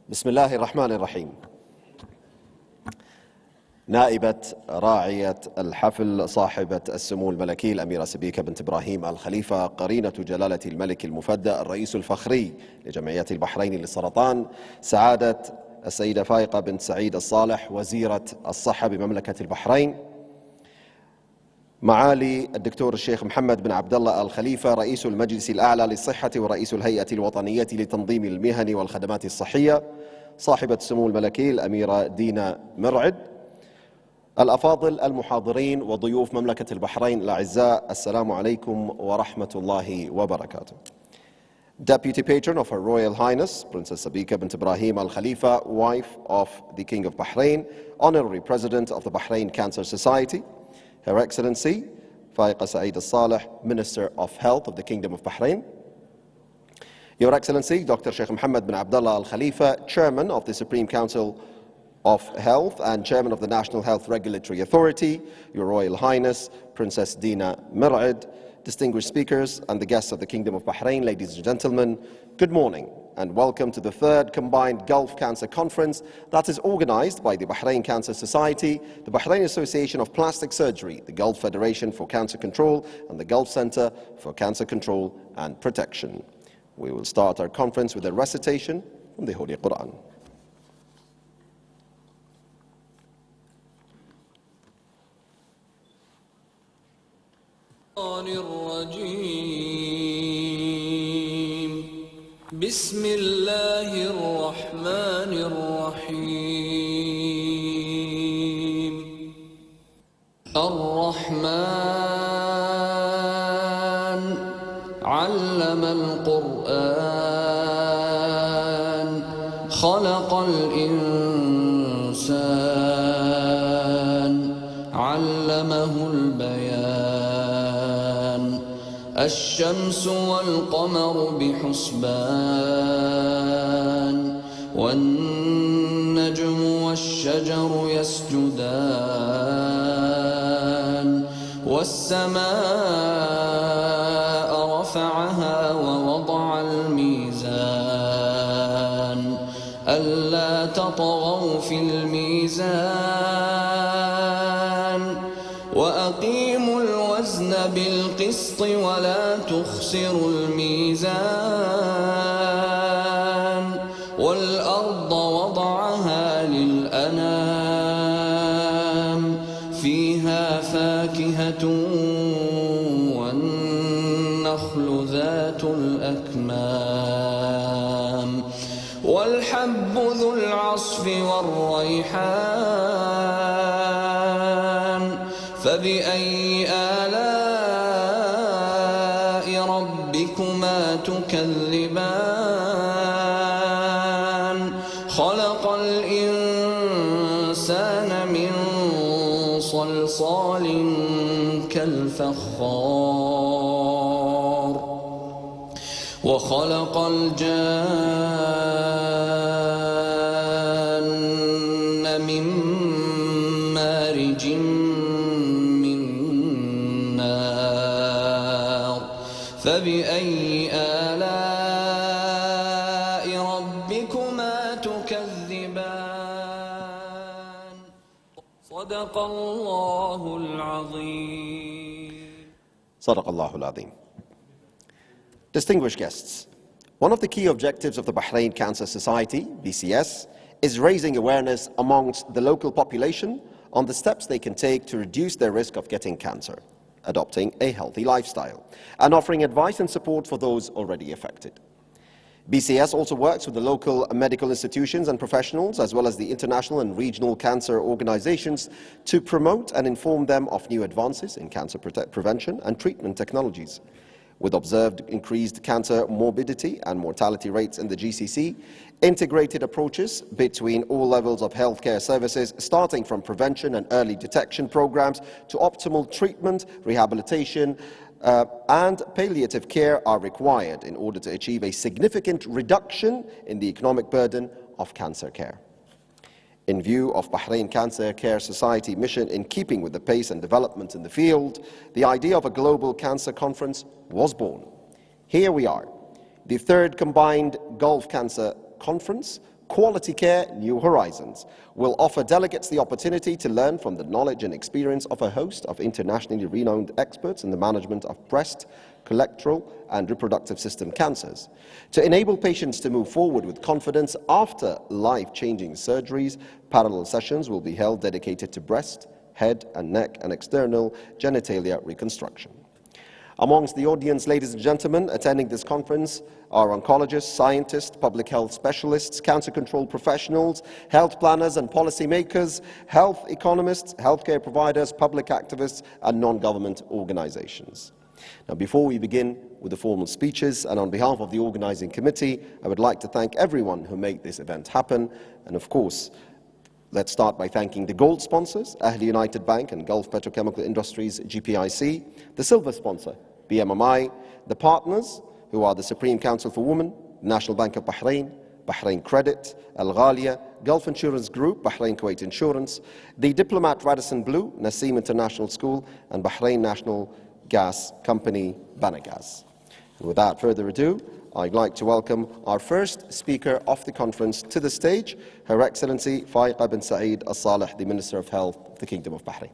بسم الله الرحمن الرحيم. نائبة راعية الحفل صاحبة السمو الملكي الأميرة سبيكة بنت إبراهيم الخليفة، قرينة جلالة الملك المفدى الرئيس الفخري لجمعية البحرين للسرطان، سعادة السيدة فايقة بنت سعيد الصالح وزيرة الصحة بمملكة البحرين، معالي الدكتور الشيخ محمد بن عبد الله الخليفة رئيس المجلس الأعلى للصحة ورئيس الهيئة الوطنية لتنظيم المهن والخدمات الصحية، صاحبة السمو الملكي الأميرة دينا مرعد، الأفاضل المحاضرين وضيوف مملكة البحرين الأعزاء، السلام عليكم ورحمة الله وبركاته. Deputy Patron of Her Royal Highness Princess Sabika bint Ibrahim Al Khalifa, wife of the King of Bahrain, Honorary President of the Bahrain Cancer Society, Her Excellency Faiqa Saeed Al-Saleh, Minister of Health of the Kingdom of Bahrain, Your Excellency Dr. Sheikh Mohammed bin Abdullah Al Khalifa, Chairman of the Supreme Council of Health and Chairman of the National Health Regulatory Authority, Your Royal Highness Princess Dina Mir'ad, distinguished speakers and the guests of the Kingdom of Bahrain, ladies and gentlemen, good morning and welcome to the third combined Gulf Cancer Conference that is organized by the Bahrain Cancer Society, the Bahrain Association of Plastic Surgery, the Gulf Federation for Cancer Control and the Gulf Center for Cancer Control and Protection. We will start our conference with a recitation from the Holy Quran. بسم الله الرحمن الرحيم. الرحمن علم القرآن خلق الإنسان علمه البيان الشمس والقمر بحسبان والنجم والشجر يسجدان والسماء رفعها ووضع الميزان ألا تطغوا في الميزان وأقيموا الوزن بالقسط ولا تخسروا الميزان والأرض وضعها للأنام فيها فاكهة والنخل ذات الأكمام والحب ذو العصف والريحان فبأي آلاء ربكما تكذبان خلق الإنسان من صلصال كالفخار وخلق الجان من مارج فبأي آلاء ربكما تكذبان صدق الله العظيم. صدق الله العظيم. Distinguished guests, one of the key objectives of the Bahrain Cancer Society, BCS, is raising awareness amongst the local population on the steps they can take to reduce their risk of getting cancer, adopting a healthy lifestyle, and offering advice and support for those already affected. BCS also works with the local medical institutions and professionals, as well as the international and regional cancer organizations, to promote and inform them of new advances in cancer prevention and treatment technologies. With observed increased cancer morbidity and mortality rates in the GCC, integrated approaches between all levels of healthcare services, starting from prevention and early detection programs to optimal treatment, rehabilitation, and palliative care are required in order to achieve a significant reduction in the economic burden of cancer care. In view of Bahrain Cancer Care Society mission in keeping with the pace and development in the field, the idea of a global cancer conference was born. Here we are, The third combined Gulf Cancer Conference, Quality Care, New Horizons, will offer delegates the opportunity to learn from the knowledge and experience of a host of internationally renowned experts in the management of breast, colorectal, and reproductive system cancers. To enable patients to move forward with confidence after life-changing surgeries, parallel sessions will be held dedicated to breast, head and neck, and external genitalia reconstruction. Amongst the audience, ladies and gentlemen, attending this conference are oncologists, scientists, public health specialists, cancer control professionals, health planners and policymakers, health economists, healthcare providers, public activists, and non-government organizations. Now, before we begin with the formal speeches, and on behalf of the organizing committee, I would like to thank everyone who made this event happen, and of course, let's start by thanking the gold sponsors, Ahli United Bank and Gulf Petrochemical Industries, GPIC, the silver sponsor, BMMI, the partners, who are the Supreme Council for Women, National Bank of Bahrain, Bahrain Credit, Al Ghalia, Gulf Insurance Group, Bahrain Kuwait Insurance, the diplomat Radisson Blu, Nassim International School, and Bahrain National Gas Company, Banagas. And without further ado, I'd like to welcome our first speaker of the conference to the stage, Her Excellency Faiqa bin Saeed Al Saleh, the Minister of Health of the Kingdom of Bahrain.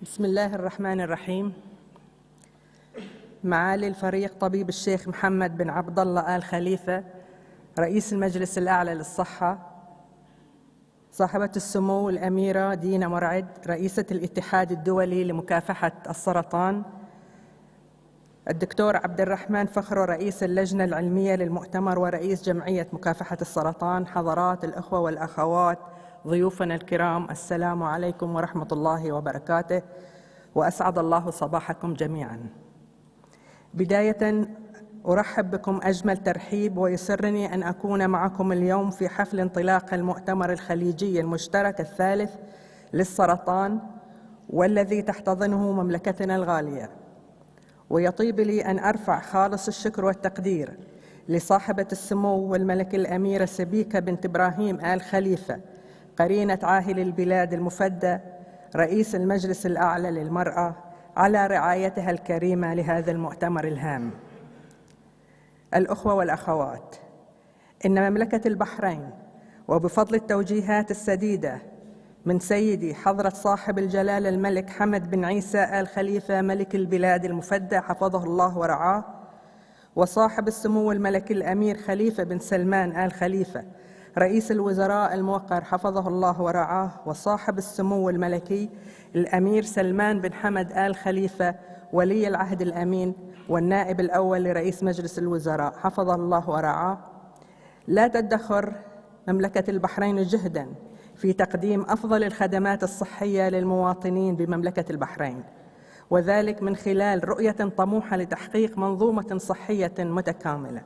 بسم الله الرحمن الرحيم. معالي الفريق طبيب الشيخ محمد بن عبد الله آل خليفة رئيس المجلس الأعلى للصحة، صاحبة السمو الأميرة دينا مرعد رئيسة الاتحاد الدولي لمكافحة السرطان، الدكتور عبد الرحمن فخر رئيس اللجنة العلمية للمؤتمر ورئيس جمعية مكافحة السرطان، حضرات الأخوة والأخوات ضيوفنا الكرام، السلام عليكم ورحمة الله وبركاته، وأسعد الله صباحكم جميعا. بداية أرحب بكم أجمل ترحيب، ويسرني أن أكون معكم اليوم في حفل انطلاق المؤتمر الخليجي المشترك الثالث للسرطان، والذي تحتضنه مملكتنا الغالية. ويطيب لي أن أرفع خالص الشكر والتقدير لصاحبة السمو والملك الأميرة سبيكة بنت إبراهيم آل خليفة قرينة عاهل البلاد المفدى رئيس المجلس الأعلى للمرأة على رعايتها الكريمة لهذا المؤتمر الهام. الأخوة والأخوات، إن مملكة البحرين وبفضل التوجيهات السديدة من سيدي حضرة صاحب الجلالة الملك حمد بن عيسى آل خليفة ملك البلاد المفدى حفظه الله ورعاه، وصاحب السمو الملكي الأمير خليفة بن سلمان آل خليفة رئيس الوزراء الموقر حفظه الله ورعاه، وصاحب السمو الملكي الأمير سلمان بن حمد آل خليفة ولي العهد الأمين والنائب الأول لرئيس مجلس الوزراء حفظه الله ورعاه، لا تدخر مملكة البحرين جهداً في تقديم أفضل الخدمات الصحية للمواطنين بمملكة البحرين، وذلك من خلال رؤية طموحة لتحقيق منظومة صحية متكاملة.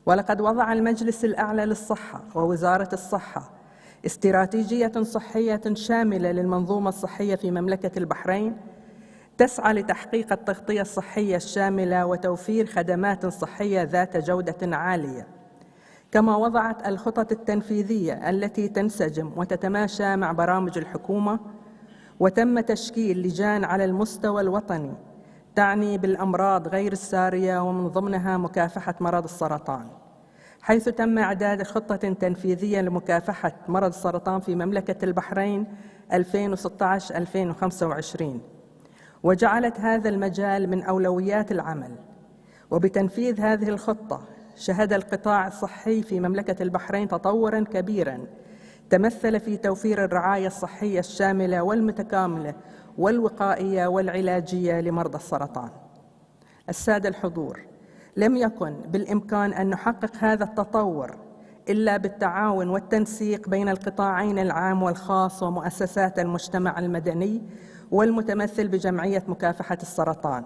ولقد وضع المجلس الأعلى للصحة ووزارة الصحة استراتيجية صحية شاملة للمنظومة الصحية في مملكة البحرين، تسعى لتحقيق التغطية الصحية الشاملة وتوفير خدمات صحية ذات جودة عالية. كما وضعت الخطط التنفيذية التي تنسجم وتتماشى مع برامج الحكومة، وتم تشكيل لجان على المستوى الوطني تعني بالأمراض غير السارية، ومن ضمنها مكافحة مرض السرطان، حيث تم إعداد خطة تنفيذية لمكافحة مرض السرطان في مملكة البحرين 2016-2025، وجعلت هذا المجال من أولويات العمل. وبتنفيذ هذه الخطة شهد القطاع الصحي في مملكة البحرين تطوراً كبيراً تمثل في توفير الرعاية الصحية الشاملة والمتكاملة والوقائية والعلاجية لمرضى السرطان. السادة الحضور، لم يكن بالإمكان أن نحقق هذا التطور إلا بالتعاون والتنسيق بين القطاعين العام والخاص ومؤسسات المجتمع المدني، والمتمثل بجمعية مكافحة السرطان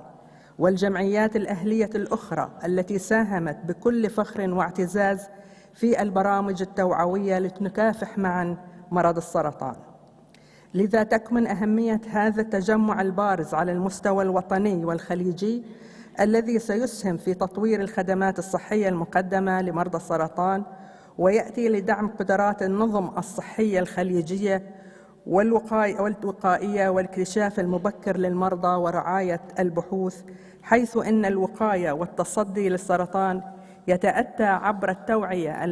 والجمعيات الأهلية الأخرى التي ساهمت بكل فخر واعتزاز في البرامج التوعوية لنكافح معاً مرض السرطان. لذا تكمن أهمية هذا التجمع البارز على المستوى الوطني والخليجي الذي سيسهم في تطوير الخدمات الصحية المقدمة لمرضى السرطان، ويأتي لدعم قدرات النظم الصحية الخليجية والوقائية والاكتشاف المبكر للمرضى ورعاية البحوث، حيث إن الوقاية والتصدي للسرطان يتأتى عبر التوعية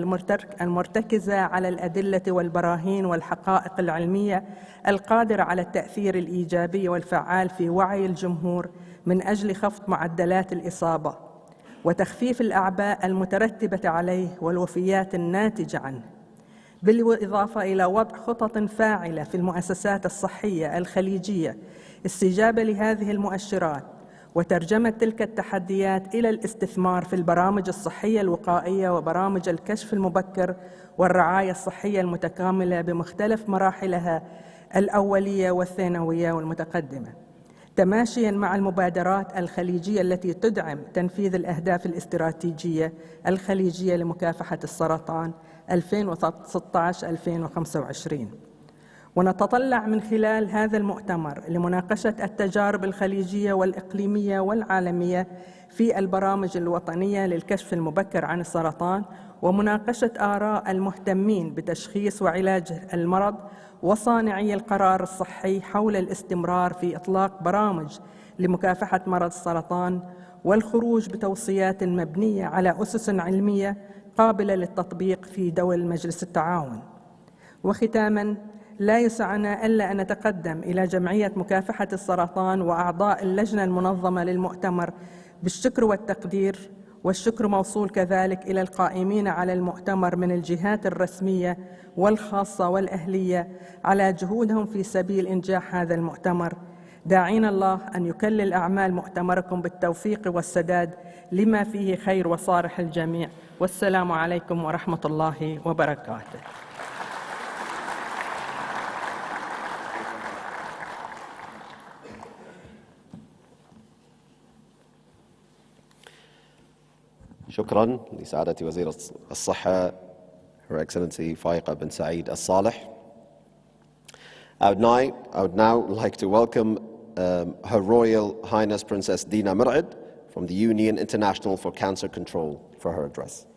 المرتكزة على الأدلة والبراهين والحقائق العلمية القادرة على التأثير الإيجابي والفعال في وعي الجمهور من أجل خفض معدلات الإصابة وتخفيف الأعباء المترتبة عليه والوفيات الناتجة عنه، بالإضافة إلى وضع خطط فاعلة في المؤسسات الصحية الخليجية استجابة لهذه المؤشرات وترجمة تلك التحديات إلى الاستثمار في البرامج الصحية الوقائية وبرامج الكشف المبكر والرعاية الصحية المتكاملة بمختلف مراحلها الأولية والثانوية والمتقدمة، تماشياً مع المبادرات الخليجية التي تدعم تنفيذ الأهداف الاستراتيجية الخليجية لمكافحة السرطان 2016-2025. ونتطلع من خلال هذا المؤتمر لمناقشة التجارب الخليجية والإقليمية والعالمية في البرامج الوطنية للكشف المبكر عن السرطان، ومناقشة آراء المهتمين بتشخيص وعلاج المرض وصانعي القرار الصحي حول الاستمرار في إطلاق برامج لمكافحة مرض السرطان، والخروج بتوصيات مبنية على أسس علمية قابلة للتطبيق في دول مجلس التعاون. وختاماً، لا يسعنا إلا أن نتقدم إلى جمعية مكافحة السرطان وأعضاء اللجنة المنظمة للمؤتمر بالشكر والتقدير، والشكر موصول كذلك إلى القائمين على المؤتمر من الجهات الرسمية والخاصة والأهلية على جهودهم في سبيل إنجاح هذا المؤتمر، داعين الله أن يكلل أعمال مؤتمركم بالتوفيق والسداد لما فيه خير وصالح الجميع، والسلام عليكم ورحمة الله وبركاته. شكرا لسعادة وزير الصحة Her Excellency Faiqa bin Saeed Al-Saleh. I would now like to welcome Her Royal Highness Princess Dina Mur'id from the Union International for Cancer Control for her address.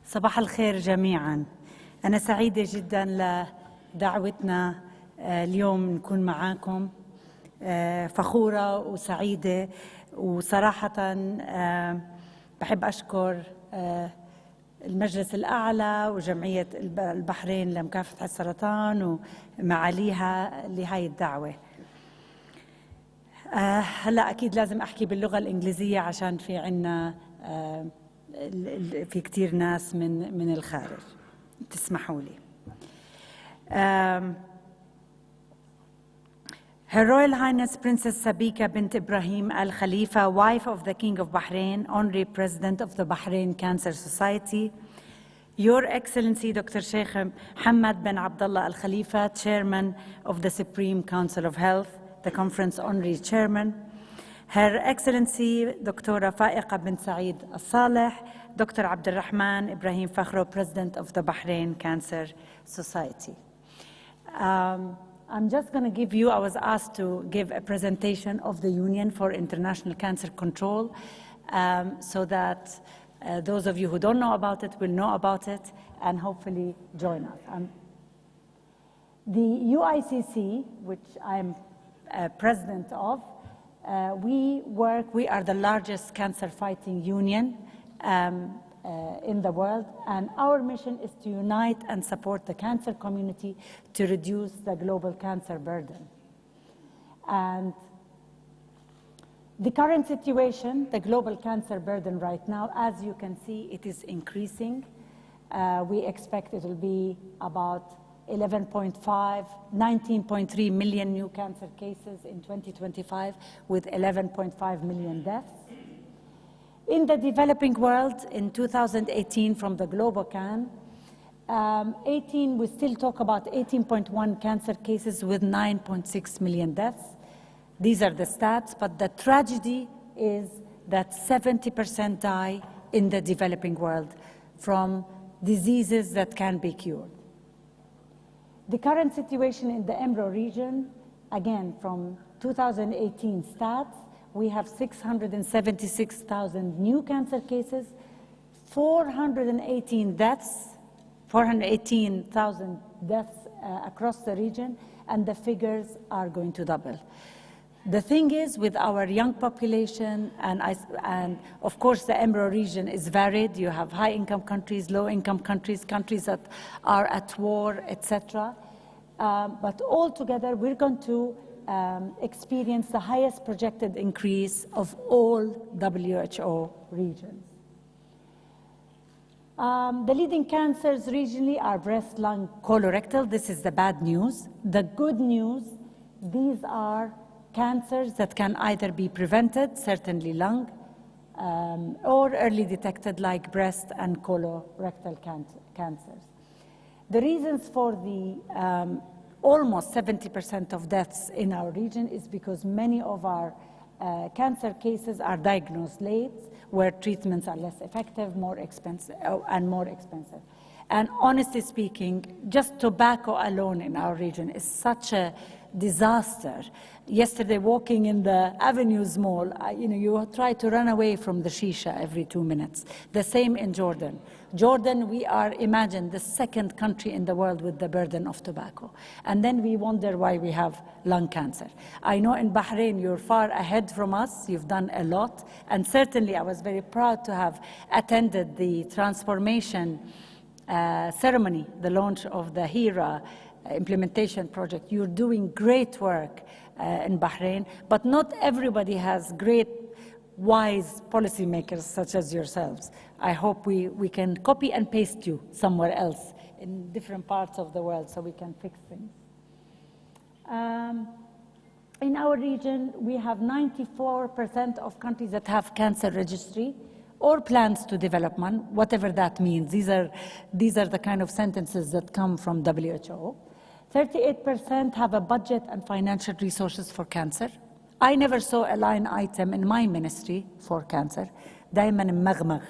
صباح الخير جميعاً. أنا سعيدة جداً لدعوتنا اليوم نكون معاكم، فخورة وسعيدة، وصراحة بحب أشكر المجلس الأعلى وجمعية البحرين لمكافحة السرطان ومعاليها لهاي الدعوة. هلأ أكيد لازم أحكي باللغة الإنجليزية عشان في عنا في كتير ناس من الخارج، تسمحوا لي. Her Royal Highness Princess Sabika bint Ibrahim Al Khalifa, wife of the King of Bahrain, Honorary President of the Bahrain Cancer Society, Your Excellency Dr. Sheikh Mohammed bin Abdullah Al Khalifa, Chairman of the Supreme Council of Health, the Confernce Honorary Chairman, Her Excellency Dr. Faiqa bin Saeed Al-Saleh, Dr. Abdul Rahman Ibrahim Fakhro, President of the Bahrain Cancer Society. I'm just going to give you, I was asked to give a presentation of the Union for International Cancer Control so that those of you who don't know about it will know about it and hopefully join us. The UICC, which I'm president of, we are the largest cancer fighting union in the world, and our mission is to unite and support the cancer community to reduce the global cancer burden. And the current situation, the global cancer burden right now, as you can see, it is increasing. We expect it will be about 19.3 million new cancer cases in 2025 with 11.5 million deaths. In the developing world in 2018 from the Global Can, We still talk about 18.1 cancer cases with 9.6 million deaths. These are the stats, but the tragedy is that 70% die in the developing world from diseases that can be cured. The current situation in the EMRO region, again, from 2018 stats, we have 676,000 new cancer cases, 418,000 deaths across the region, and the figures are going to double. The thing is, with our young population, and of course the EMRO region is varied. You have high-income countries, low-income countries, countries that are at war, etc. But altogether, we're going to experience the highest projected increase of all WHO regions. The leading cancers regionally are breast, lung, colorectal. This is the bad news. The good news, these are cancers that can either be prevented, certainly lung, or early detected like breast and colorectal cancers. The reasons for the almost 70% of deaths in our region is because many of our cancer cases are diagnosed late, where treatments are less effective, more expensive. And honestly speaking, just tobacco alone in our region is such a disaster. Yesterday, walking in the Avenues Mall, you try to run away from the shisha every 2 minutes. The same in Jordan. Jordan, we are, imagine, the second country in the world with the burden of tobacco. And then we wonder why we have lung cancer. I know in Bahrain, you're far ahead from us. You've done a lot. And certainly, I was very proud to have attended the transformation ceremony, the launch of the HERA implementation project. You're doing great work in Bahrain, but not everybody has great, wise policymakers such as yourselves. I hope we can copy and paste you somewhere else in different parts of the world so we can fix things. In our region, we have 94% of countries that have cancer registry or plans to develop one, whatever that means. These are the kind of sentences that come from WHO. 38% have a budget and financial resources for cancer. I never saw a line item in my ministry for cancer. دايماً مغمغ,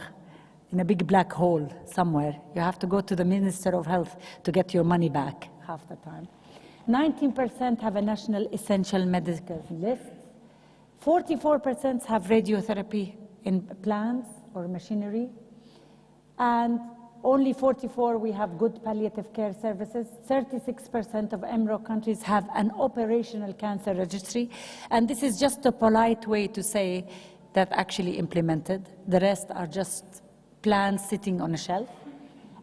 in a big black hole somewhere. You have to go to the Minister of Health to get your money back half the time. 19% have a national essential medical list. 44% have radiotherapy in plans or machinery. And only 44, we have good palliative care services. 36% of EMRO countries have an operational cancer registry. And this is just a polite way to say that actually implemented. The rest are just plans sitting on a shelf.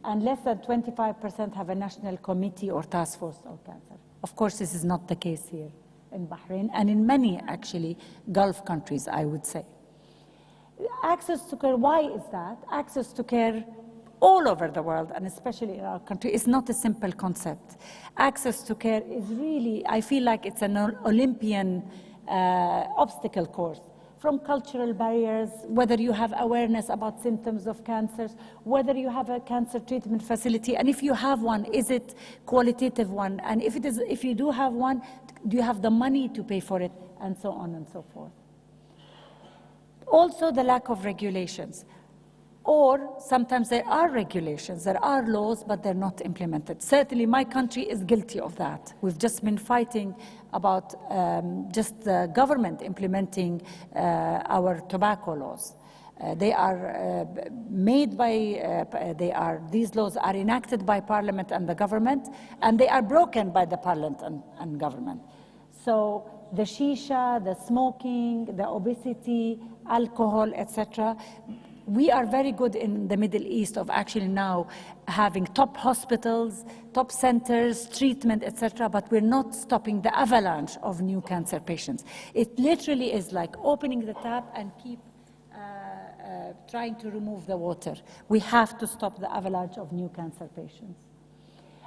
And less than 25% have a national committee or task force on cancer. Of course, this is not the case here in Bahrain and in many, actually, Gulf countries, I would say. Access to care, why is that? Access to care all over the world, and especially in our country, is not a simple concept. Access to care is really, I feel like it's an Olympian obstacle course. From cultural barriers, whether you have awareness about symptoms of cancers, whether you have a cancer treatment facility, and if you have one, is it qualitative one? And if you do have one, do you have the money to pay for it? And so on and so forth. Also, the lack of regulations. Or sometimes there are regulations, there are laws, but they're not implemented. Certainly, my country is guilty of that. We've just been fighting about just the government implementing our tobacco laws. They are made by, these laws are enacted by Parliament and the government, and they are broken by the Parliament and government. So the shisha, the smoking, the obesity, alcohol, etc. We are very good in the Middle East of actually now having top hospitals, top centers, treatment, etc., but we're not stopping the avalanche of new cancer patients. It literally is like opening the tap and keep trying to remove the water. We have to stop the avalanche of new cancer patients.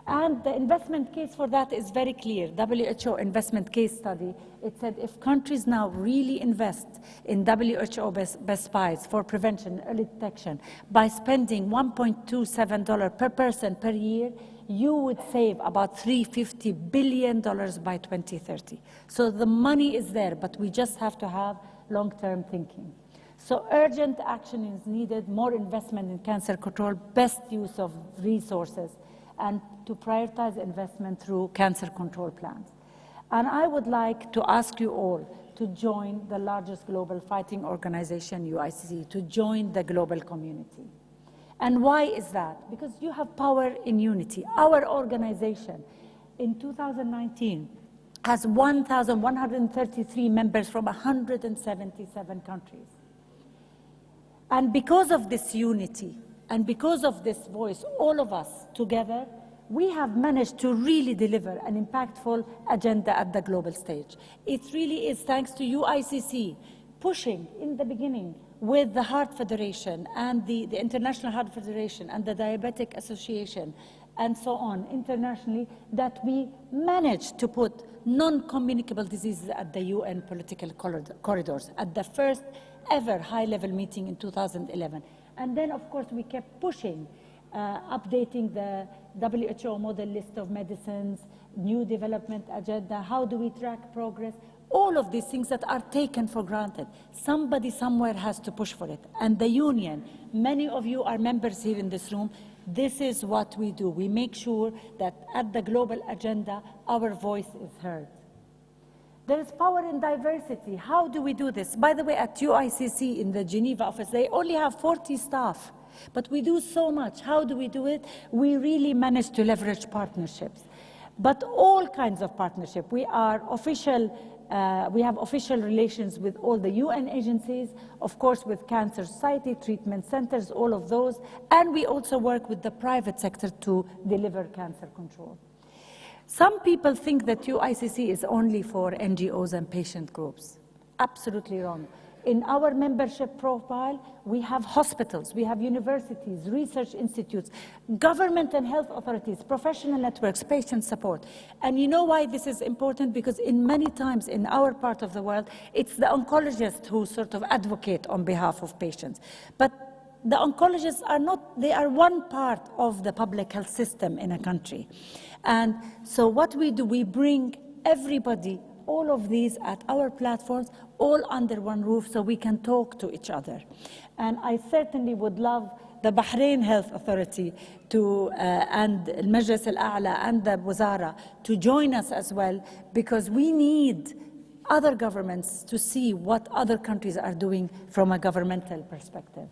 And the investment case for that is very clear. WHO investment case study, it said if countries now really invest in WHO best buys for prevention, early detection, by spending $1.27 per person per year, you would save about $350 billion by 2030. So the money is there, but we just have to have long-term thinking. So urgent action is needed, more investment in cancer control, best use of resources, and to prioritize investment through cancer control plans. And I would like to ask you all to join the largest global fighting organization, UICC, to join the global community. And why is that? Because you have power in unity. Our organization in 2019 has 1,133 members from 177 countries. And because of this unity, and because of this voice, all of us together, we have managed to really deliver an impactful agenda at the global stage. It really is thanks to UICC pushing in the beginning with the Heart Federation and the International Heart Federation and the Diabetic Association and so on internationally that we managed to put non-communicable diseases at the UN political corridors at the first ever high-level meeting in 2011. And then, of course, we kept pushing, updating the WHO model list of medicines, new development agenda, how do we track progress, all of these things that are taken for granted. Somebody somewhere has to push for it. And the union, many of you are members here in this room, this is what we do. We make sure that at the global agenda, our voice is heard. There is power in diversity. How do we do this? By the way, at UICC in the Geneva office, they only have 40 staff, but we do so much. How do we do it? We really manage to leverage partnerships, but all kinds of partnership. We have official relations with all the UN agencies, of course with Cancer Society, treatment centers, all of those, and we also work with the private sector to deliver cancer control. Some people think that UICC is only for NGOs and patient groups. Absolutely wrong. In our membership profile, we have hospitals, we have universities, research institutes, government and health authorities, professional networks, patient support. And you know why this is important? Because in many times in our part of the world, it's the oncologists who sort of advocate on behalf of patients. But the oncologists are not, they are one part of the public health system in a country. And so what we do, we bring everybody, all of these at our platforms, all under one roof so we can talk to each other. And I certainly would love the Bahrain Health Authority to, and Al-Majlis Al-A'la and the Wazara to join us as well, because we need other governments to see what other countries are doing from a governmental perspective.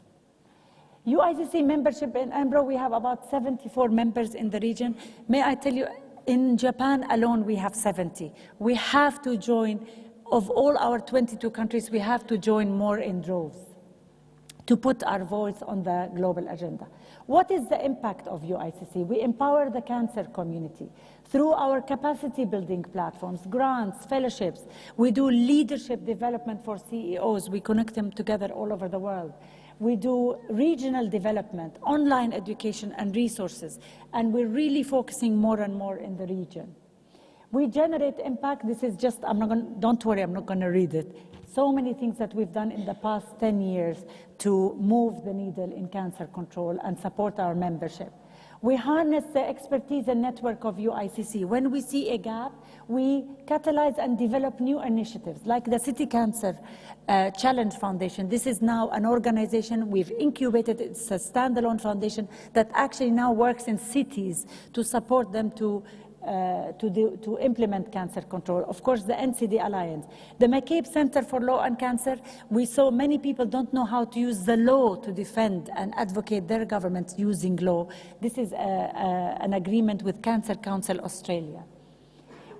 UICC membership in EMBRO, we have about 74 members in the region. May I tell you, in Japan alone, we have 70. We have to join, of all our 22 countries, we have to join more in droves to put our voice on the global agenda. What is the impact of UICC? We empower the cancer community through our capacity building platforms, grants, fellowships. We do leadership development for CEOs. We connect them together all over the world. We do regional development, online education and resources, and we're really focusing more and more in the region. We generate impact. This is just, don't worry, I'm not going to read it. So many things that we've done in the past 10 years to move the needle in cancer control and support our membership. We harness the expertise and network of UICC. When we see a gap, we catalyze and develop new initiatives, like the City Cancer Challenge Foundation. This is now an organization we've incubated. It's a standalone foundation that actually now works in cities to support them to implement cancer control. Of course, the NCD Alliance. The McCabe Center for Law and Cancer, we saw many people don't know how to use the law to defend and advocate their governments using law. This is an agreement with Cancer Council Australia.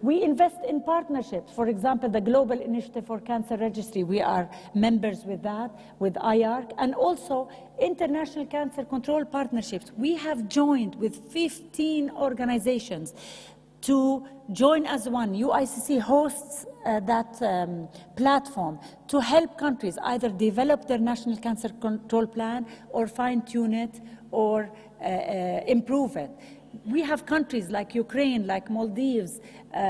We invest in partnerships. For example, the Global Initiative for Cancer Registry, we are members with that, with IARC, and also international cancer control partnerships. We have joined with 15 organizations to join as one. UICC hosts that platform to help countries either develop their national cancer control plan or fine-tune it or improve it. We have countries like Ukraine, like Maldives,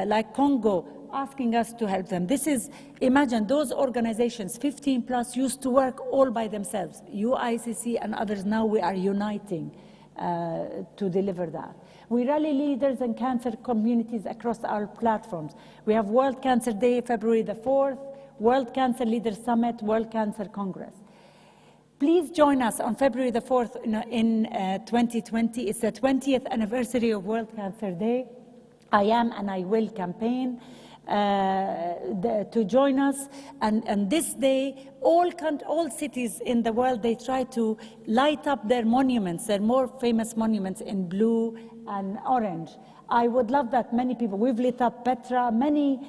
like Congo, asking us to help them. Imagine those organizations, 15 plus, used to work all by themselves. UICC and others, now we are uniting to deliver that. We rally leaders and cancer communities across our platforms. We have World Cancer Day, February the 4th, World Cancer Leaders Summit, World Cancer Congress. Please join us on February the 4th in 2020. It's the 20th anniversary of World Cancer Day. I am and I will campaign to join us. And this day, all cities in the world, they try to light up their monuments, their more famous monuments, in blue and orange. I would love that many people, we've lit up Petra, many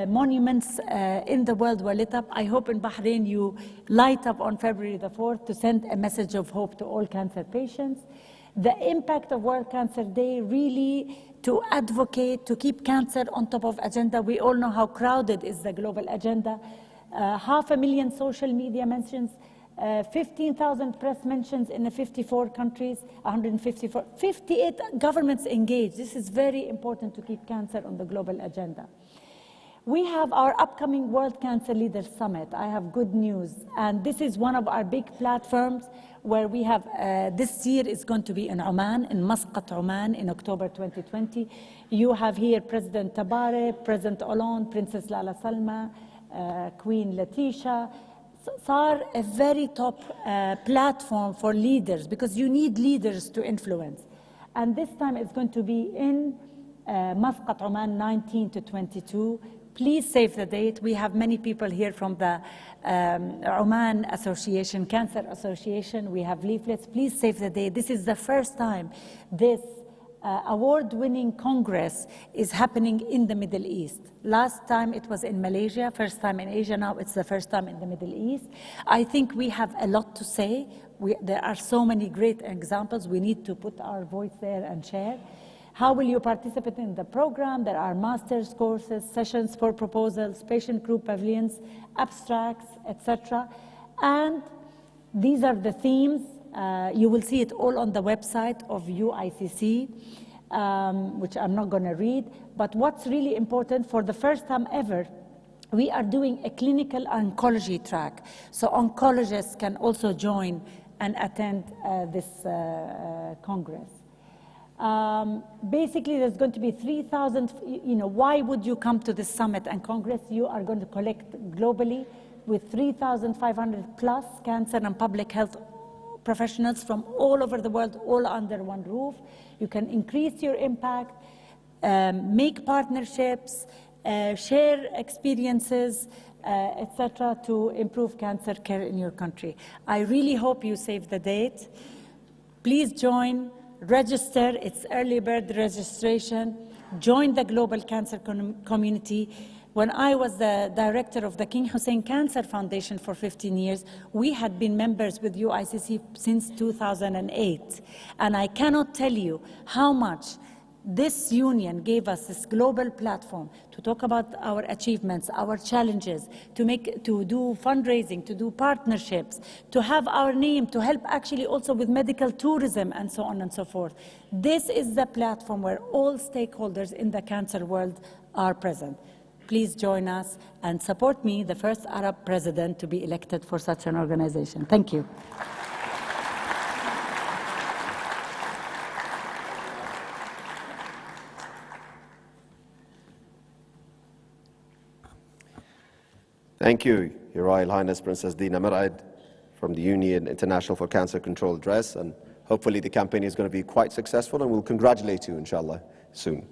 monuments in the world were lit up. I hope in Bahrain you light up on February the 4th to send a message of hope to all cancer patients. The impact of World Cancer Day really to advocate, to keep cancer on top of agenda. We all know how crowded is the global agenda. 500,000 social media mentions, 15,000 press mentions in 54 countries, 154, 58 governments engaged. This is very important to keep cancer on the global agenda. We have our upcoming World Cancer Leaders Summit. I have good news, and this is one of our big platforms where we have, this year is going to be in Oman, in Muscat, Oman, in October 2020. You have here President Tabare, President Hollande, Princess Lala Salma, Queen Letitia. SAR, a very top platform for leaders, because you need leaders to influence. And this time it's going to be in Muscat, Oman, 19 to 22. Please save the date. We have many people here from the Oman Association, Cancer Association. We have leaflets. Please save the date. This is the first time this award-winning Congress is happening in the Middle East. Last time it was in Malaysia, first time in Asia, now it's the first time in the Middle East. I think we have a lot to say. There are so many great examples. We need to put our voice there and share. How will you participate in the program? There are master's courses, sessions for proposals, patient group pavilions, abstracts, etc. And these are the themes. You will see it all on the website of UICC, which I'm not going to read. But what's really important, for the first time ever, we are doing a clinical oncology track. So oncologists can also join and attend this Congress. Basically, there's going to be 3,000, why would you come to this summit and Congress? You are going to collect globally with 3,500 plus cancer and public health professionals from all over the world, all under one roof. You can increase your impact, make partnerships, share experiences, etc., to improve cancer care in your country. I really hope you save the date. Please join. Register, it's early bird registration. Join the global cancer community. When I was the director of the King Hussein Cancer Foundation for 15 years, we had been members with UICC since 2008. And I cannot tell you how much this union gave us this global platform to talk about our achievements, our challenges, to do fundraising, to do partnerships, to have our name, to help actually also with medical tourism and so on and so forth. This is the platform where all stakeholders in the cancer world are present. Please join us and support me, the first Arab president to be elected for such an organization. Thank you. Thank you, Your Royal Highness Princess Dina Mir'ad from the Union International for Cancer Control address, and hopefully the campaign is going to be quite successful, and we'll congratulate you, inshallah, soon.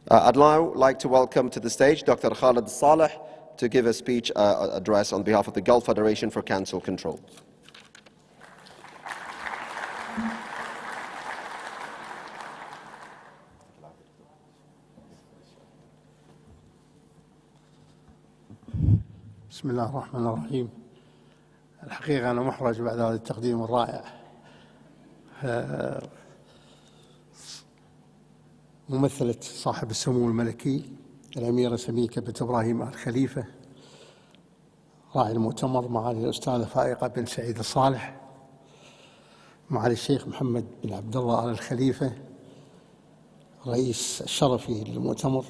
I'd now like to welcome to the stage Dr. Khalid Saleh to give a speech address on behalf of the Gulf Federation for Cancer Control. بسم الله الرحمن الرحيم. الحقيقة أنا محرج بعد هذا التقديم الرائع. ممثلة صاحب السمو الملكي الأميرة سميكة بنت إبراهيم آل خليفة، راعي المؤتمر معالي الأستاذة فائقة بن سعيد الصالح، معالي الشيخ محمد بن عبد الله آل الخليفة، الرئيس الشرفي للمؤتمر،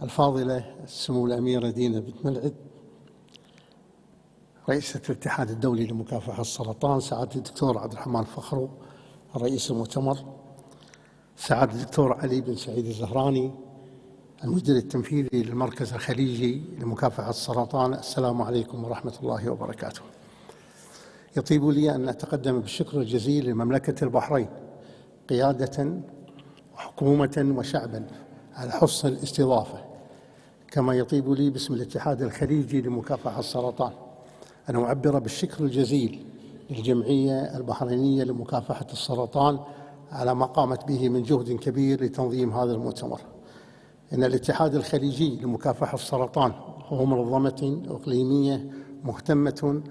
الفاضلة السمو الأميرة دينا بنت ملعب، رئيسة الاتحاد الدولي لمكافحة السرطان سعادة الدكتور عبد الرحمن فخرو رئيس المؤتمر، سعادة الدكتور علي بن سعيد الزهراني المدير التنفيذي للمركز الخليجي لمكافحة السرطان، السلام عليكم ورحمة الله وبركاته. يطيب لي أن أتقدم بالشكر الجزيل لمملكة البحرين قيادة وحكومة وشعبا على حسن الاستضافة، كما يطيب لي باسم الاتحاد الخليجي لمكافحة السرطان أن أعبر بالشكر الجزيل للجمعية البحرينية لمكافحة السرطان على ما قامت به من جهد كبير لتنظيم هذا المؤتمر. إن الاتحاد الخليجي لمكافحة السرطان هو منظمة إقليمية مهتمة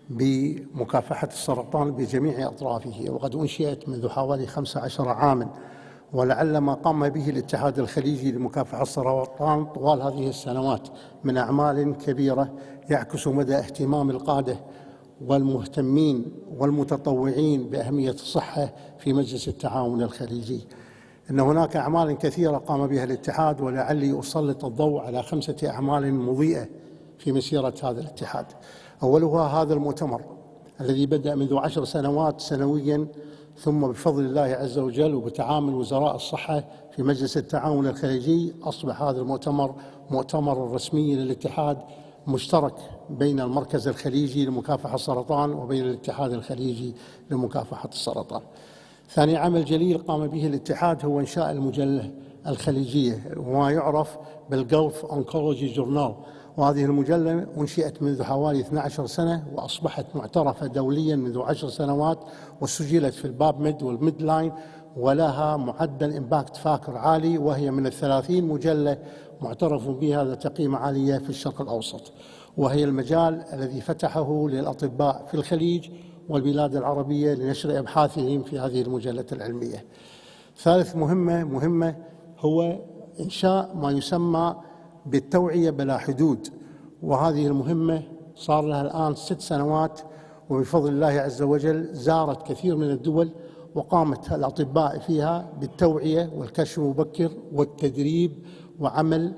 بمكافحة السرطان بجميع أطرافه، وقد أنشئت منذ حوالي 15 عاماً، ولعل ما قام به الاتحاد الخليجي لمكافحة السرطان طوال هذه السنوات من أعمال كبيرة يعكس مدى اهتمام القادة والمهتمين والمتطوعين بأهمية الصحة في مجلس التعاون الخليجي. إن هناك أعمال كثيرة قام بها الاتحاد، ولعلي أسلط الضوء على 5 أعمال مضيئة في مسيرة هذا الاتحاد. أولها هذا المؤتمر الذي بدأ منذ 10 سنوات سنوياً، ثم بفضل الله عز وجل وبتعامل وزراء الصحة في مجلس التعاون الخليجي أصبح هذا المؤتمر مؤتمر رسمي للاتحاد، مشترك بين المركز الخليجي لمكافحة السرطان وبين الاتحاد الخليجي لمكافحة السرطان. ثاني عمل جليل قام به الاتحاد هو إنشاء المجلة الخليجية وما يعرف بالجولف أونكولوجي جورنال، وهذه المجلة أنشئت منذ حوالي 12 سنة وأصبحت معترفة دولياً منذ 10 سنوات، وسجلت في الباب ميد والميد لاين، ولها معدل إمباكت فاكر عالي، وهي من 30 مجلة معترف بها ذات قيمة عالية في الشرق الأوسط، وهي المجال الذي فتحه للأطباء في الخليج والبلاد العربية لنشر أبحاثهم في هذه المجلة العلمية. ثالث مهمة هو إنشاء ما يسمى بالتوعية بلا حدود، وهذه المهمة صار لها الآن 6 سنوات، وبفضل الله عز وجل زارت كثير من الدول، وقامت الأطباء فيها بالتوعية والكشف المبكر والتدريب وعمل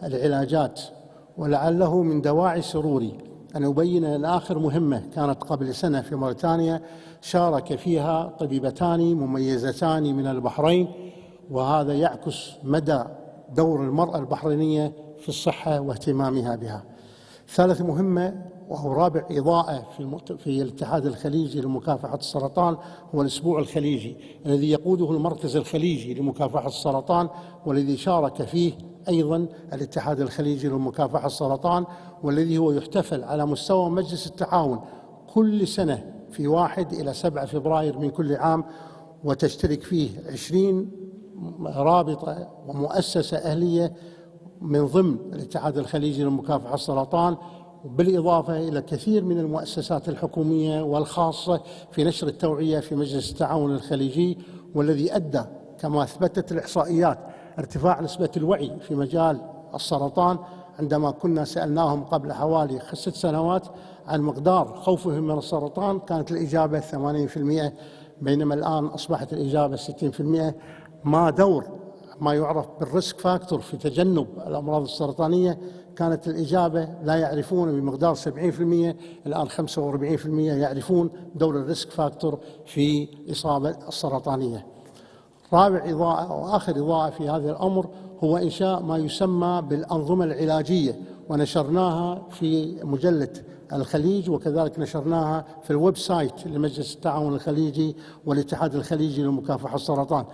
العلاجات. ولعله من دواعي سروري أن أبين أن آخر مهمة كانت قبل سنة في موريتانيا شارك فيها طبيبتان مميزتان من البحرين، وهذا يعكس مدى دور المرأة البحرينية في الصحة واهتمامها بها. ثالث مهمة وهو رابع إضاءة في الاتحاد الخليجي لمكافحة السرطان هو الأسبوع الخليجي الذي يقوده المركز الخليجي لمكافحة السرطان، والذي شارك فيه أيضا الاتحاد الخليجي لمكافحة السرطان، والذي هو يحتفل على مستوى مجلس التعاون كل سنة في 1 إلى 7 فبراير من كل عام، وتشترك فيه 20 رابطة ومؤسسة أهلية من ضمن الاتحاد الخليجي لمكافحة السرطان، بالإضافة إلى كثير من المؤسسات الحكومية والخاصة في نشر التوعية في مجلس التعاون الخليجي، والذي أدى كما أثبتت الإحصائيات ارتفاع نسبة الوعي في مجال السرطان. عندما كنا سألناهم قبل حوالي 6 سنوات عن مقدار خوفهم من السرطان كانت الإجابة 80%، بينما الآن أصبحت الإجابة 60%. ما دور ما يعرف بالريسك فاكتور في تجنب الأمراض السرطانية كانت الإجابة لا يعرفون بمقدار 70%، الآن 45% يعرفون دور الريسك فاكتور في إصابة السرطانية. رابع إضاءة وآخر إضاءة في هذا الأمر هو إنشاء ما يسمى بالأنظمة العلاجية، ونشرناها في مجلة الخليج، وكذلك نشرناها في الويب سايت لمجلس التعاون الخليجي والاتحاد الخليجي لمكافحة السرطان.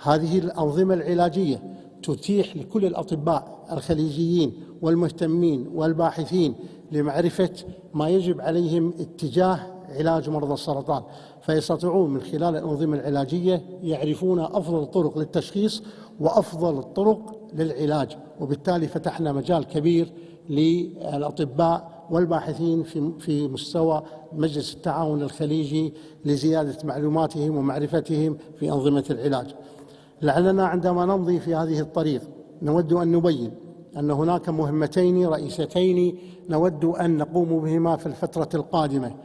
هذه الأنظمة العلاجية تتيح لكل الأطباء الخليجيين والمهتمين والباحثين لمعرفة ما يجب عليهم اتجاه علاج مرضى السرطان، فيستطيعون من خلال الأنظمة العلاجية يعرفون أفضل الطرق للتشخيص وأفضل الطرق للعلاج، وبالتالي فتحنا مجال كبير للأطباء والباحثين في مستوى مجلس التعاون الخليجي لزيادة معلوماتهم ومعرفتهم في أنظمة العلاج. لعلنا عندما نمضي في هذه الطريق نود أن نبين أن هناك مهمتين رئيستين نود أن نقوم بهما في الفترة القادمة،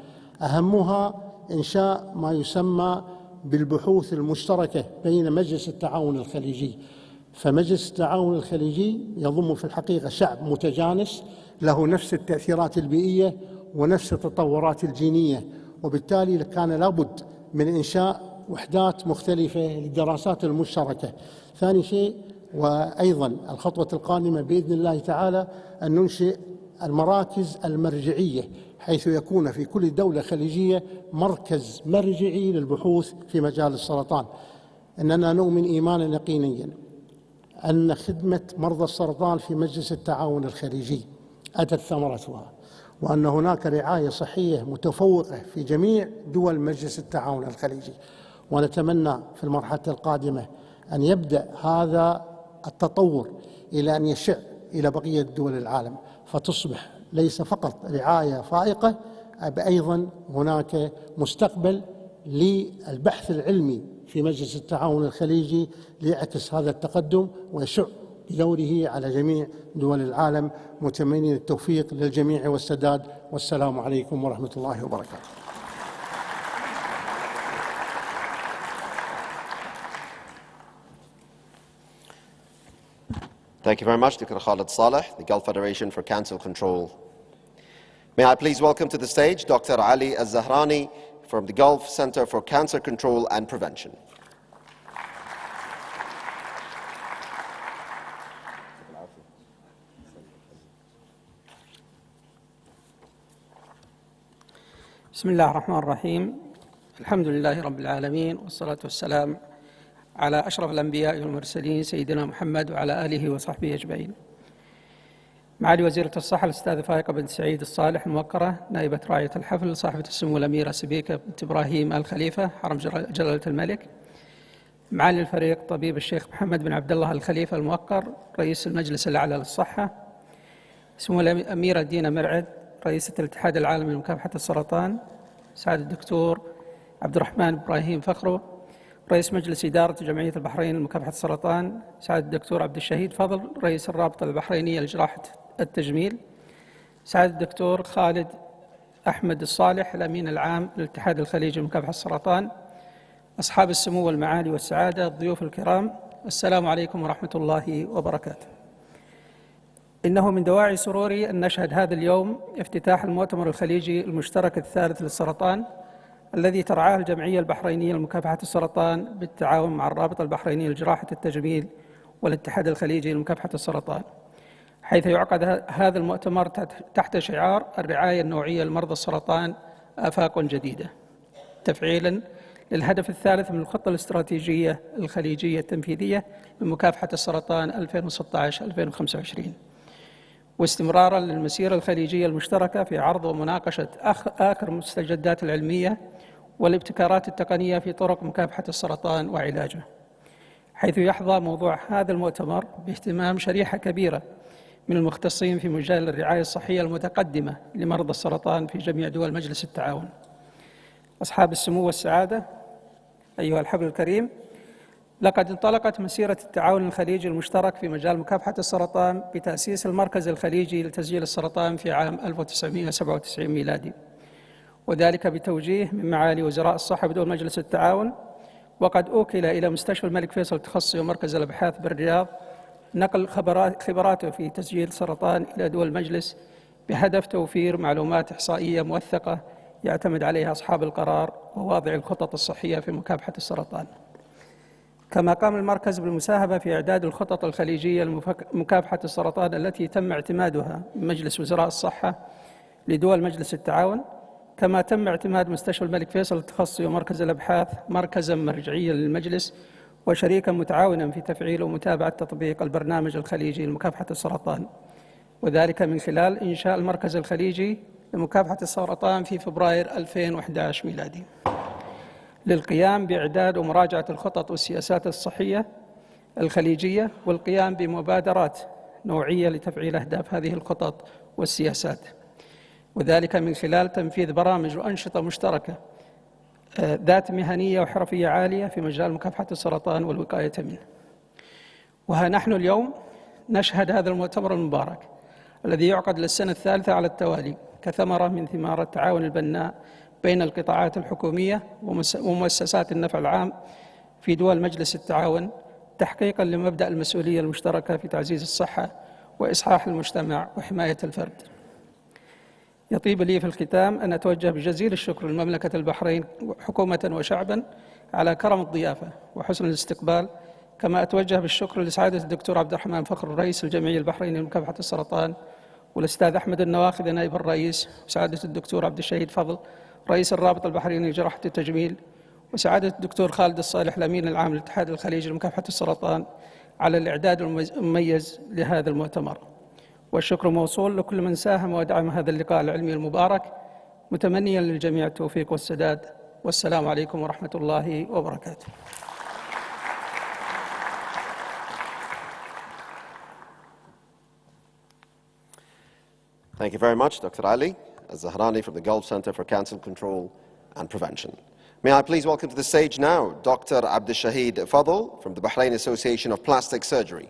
أهمها إنشاء ما يسمى بالبحوث المشتركة بين مجلس التعاون الخليجي. فمجلس التعاون الخليجي يضم في الحقيقة شعب متجانس له نفس التأثيرات البيئية ونفس التطورات الجينية، وبالتالي كان لابد من إنشاء وحدات مختلفة للدراسات المشتركة. ثاني شيء، وأيضا الخطوة القادمة بإذن الله تعالى أن ننشئ المراكز المرجعية، حيث يكون في كل دولة خليجية مركز مرجعي للبحوث في مجال السرطان. إننا نؤمن إيمانا يقينيا أن خدمة مرضى السرطان في مجلس التعاون الخليجي أتت ثمرتها، وأن هناك رعاية صحية متفوقة في جميع دول مجلس التعاون الخليجي. ونتمنى في المرحلة القادمة أن يبدأ هذا التطور إلى أن يشع إلى بقية دول العالم، فتصبح ليس فقط رعاية فائقة، بل أيضا هناك مستقبل للبحث العلمي في مجلس التعاون الخليجي ليعكس هذا التقدم ويشع بدوره على جميع دول العالم. متمنين التوفيق للجميع والسداد، والسلام عليكم ورحمة الله وبركاته. Thank you very much, Dr. Khalid Saleh, the Gulf Federation for Cancer Control. May I please welcome to the stage Dr. Ali Al-Zahrani from the Gulf Center for Cancer Control and Prevention. بسم الله الرحمن الرحيم. الحمد لله رب العالمين، والصلاة والسلام على أشرف الأنبياء والمرسلين سيدنا محمد وعلى آله وصحبه أجمعين. معالي وزيرة الصحة الأستاذة فائقة بنت سعيد الصالح الموقرة، نائبة راعية الحفل، صاحبة السمو الأميرة سبيكة بنت إبراهيم آل خليفة حرم جلالة الملك، معالي الفريق طبيب الشيخ محمد بن عبد الله الخليفة الموقر رئيس المجلس الأعلى للصحة، سمو الأميرة دينا مرعد رئيسة الاتحاد العالمي لمكافحة السرطان، سعادة الدكتور عبد الرحمن إبراهيم فخرو رئيس مجلس إدارة جمعية البحرين لمكافحة السرطان، سعادة الدكتور عبد الشهيد فضل رئيس الرابطة البحرينية لجراحة التجميل، سعادة الدكتور خالد أحمد الصالح الأمين العام للاتحاد الخليجي لمكافحة السرطان، أصحاب السمو والمعالي والسعادة، الضيوف الكرام، السلام عليكم ورحمة الله وبركاته. إنه من دواعي سروري أن نشهد هذا اليوم افتتاح المؤتمر الخليجي المشترك الثالث للسرطان، الذي ترعاه الجمعية البحرينية لمكافحة السرطان بالتعاون مع الرابطة البحرينية لجراحة التجميل والاتحاد الخليجي لمكافحة السرطان، حيث يعقد هذا المؤتمر تحت شعار الرعاية النوعية لمرضى السرطان آفاق جديدة، تفعيلاً للهدف الثالث من الخطة الاستراتيجية الخليجية التنفيذية لمكافحة السرطان 2016-2025، واستمراراً للمسيرة الخليجية المشتركة في عرض ومناقشة آخر المستجدات العلمية والابتكارات التقنية في طرق مكافحة السرطان وعلاجه، حيث يحظى موضوع هذا المؤتمر باهتمام شريحة كبيرة من المختصين في مجال الرعاية الصحية المتقدمة لمرضى السرطان في جميع دول مجلس التعاون. أصحاب السمو والسعادة، أيها الحفل الكريم، لقد انطلقت مسيرة التعاون الخليجي المشترك في مجال مكافحة السرطان بتأسيس المركز الخليجي لتسجيل السرطان في عام 1997 ميلادي، وذلك بتوجيه من معالي وزراء الصحة بدول مجلس التعاون، وقد أوكل إلى مستشفى الملك فيصل التخصصي ومركز الأبحاث بالرياض نقل خبراته في تسجيل السرطان إلى دول المجلس بهدف توفير معلومات إحصائية موثقة يعتمد عليها أصحاب القرار وواضعي الخطط الصحية في مكافحة السرطان. كما قام المركز بالمساهمة في إعداد الخطط الخليجية لمكافحة السرطان التي تم اعتمادها من مجلس وزراء الصحة لدول مجلس التعاون، كما تم اعتماد مستشفى الملك فيصل التخصصي ومركز الأبحاث مركزاً مرجعياً للمجلس وشريكاً متعاوناً في تفعيل ومتابعة تطبيق البرنامج الخليجي لمكافحة السرطان، وذلك من خلال إنشاء المركز الخليجي لمكافحة السرطان في فبراير 2011 ميلادي، للقيام بإعداد ومراجعة الخطط والسياسات الصحية الخليجية والقيام بمبادرات نوعية لتفعيل أهداف هذه الخطط والسياسات، وذلك من خلال تنفيذ برامج وأنشطة مشتركة ذات مهنية وحرفية عالية في مجال مكافحة السرطان والوقاية منه. وها نحن اليوم نشهد هذا المؤتمر المبارك الذي يعقد للسنة الثالثة على التوالي كثمرة من ثمار التعاون البناء بين القطاعات الحكومية ومؤسسات النفع العام في دول مجلس التعاون، تحقيقاً لمبدأ المسؤولية المشتركة في تعزيز الصحة وإصحاح المجتمع وحماية الفرد. يطيب لي في الختام أن أتوجه بجزيل الشكر لمملكة البحرين حكومة وشعباً على كرم الضيافة وحسن الاستقبال، كما أتوجه بالشكر لسعادة الدكتور عبد الرحمن فخر رئيس الجمعية البحرينية لمكافحة السرطان، والأستاذ أحمد النواخذ نائب الرئيس، وسعادة الدكتور عبد الشهيد فضل رئيس الرابطة البحريني لجراحة التجميل، وسعادة الدكتور خالد الصالح الأمين العام للاتحاد الخليجي لمكافحة السرطان على الإعداد المميز لهذا المؤتمر. والشكر موصول لكل من ساهم ودعم هذا اللقاء العلمي المبارك، متمنيا للجميع التوفيق والسداد. والسلام عليكم ورحمة الله وبركاته. Thank you very much, Dr. Ali Al-Zahrani from the Gulf Center for Cancer Control and Prevention. May I please welcome to the stage now Dr. Abdul Shahid Fadl from the Bahrain Association of Plastic Surgery.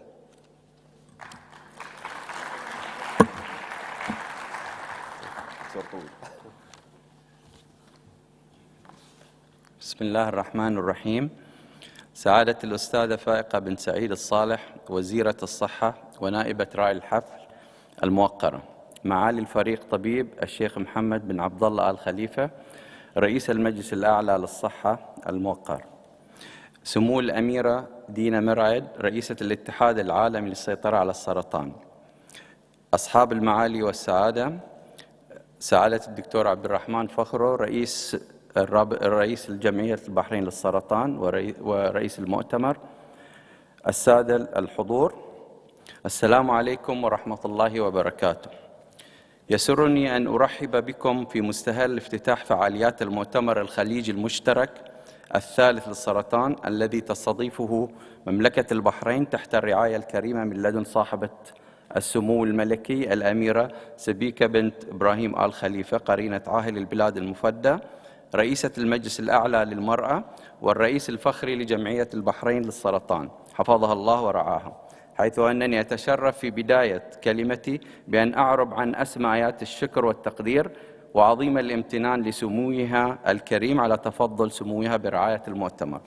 بسم الله الرحمن الرحيم. سعادة الأستاذة فائقة بن سعيد الصالح وزيرة الصحة ونائبة راعي الحفل الموقرة، معالي الفريق طبيب الشيخ محمد بن عبد الله آل خليفة رئيس المجلس الأعلى للصحة الموقر، سمو الأميرة دينا مرعد رئيسة الاتحاد العالمي للسيطرة على السرطان، أصحاب المعالي والسعادة، سعادة الدكتور عبد الرحمن فخرو رئيس الجمعية البحرين للسرطان ورئيس المؤتمر، السادة الحضور، السلام عليكم ورحمة الله وبركاته. يسرني أن أرحب بكم في مستهل افتتاح فعاليات المؤتمر الخليجي المشترك الثالث للسرطان الذي تستضيفه مملكة البحرين تحت الرعاية الكريمة من لدن صاحبة السمو الملكي الأميرة سبيكة بنت إبراهيم آل خليفة قرينة عاهل البلاد المفدى رئيسة المجلس الأعلى للمرأة والرئيس الفخري لجمعية البحرين للسرطان حفظها الله ورعاها، حيث أنني أتشرف في بداية كلمتي بأن أعرب عن أسمى آيات الشكر والتقدير وعظيم الامتنان لسموها الكريم على تفضل سموها برعاية المؤتمر.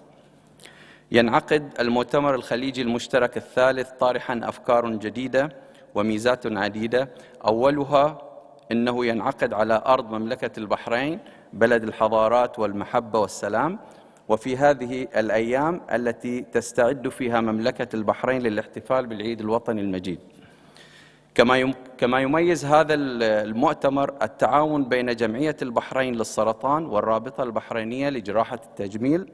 ينعقد المؤتمر الخليجي المشترك الثالث طارحاً أفكار جديدة وميزات عديدة، أولها أنه ينعقد على أرض مملكة البحرين بلد الحضارات والمحبة والسلام، وفي هذه الأيام التي تستعد فيها مملكة البحرين للاحتفال بالعيد الوطني المجيد. كما يميز هذا المؤتمر التعاون بين جمعية البحرين للسرطان والرابطة البحرينية لجراحة التجميل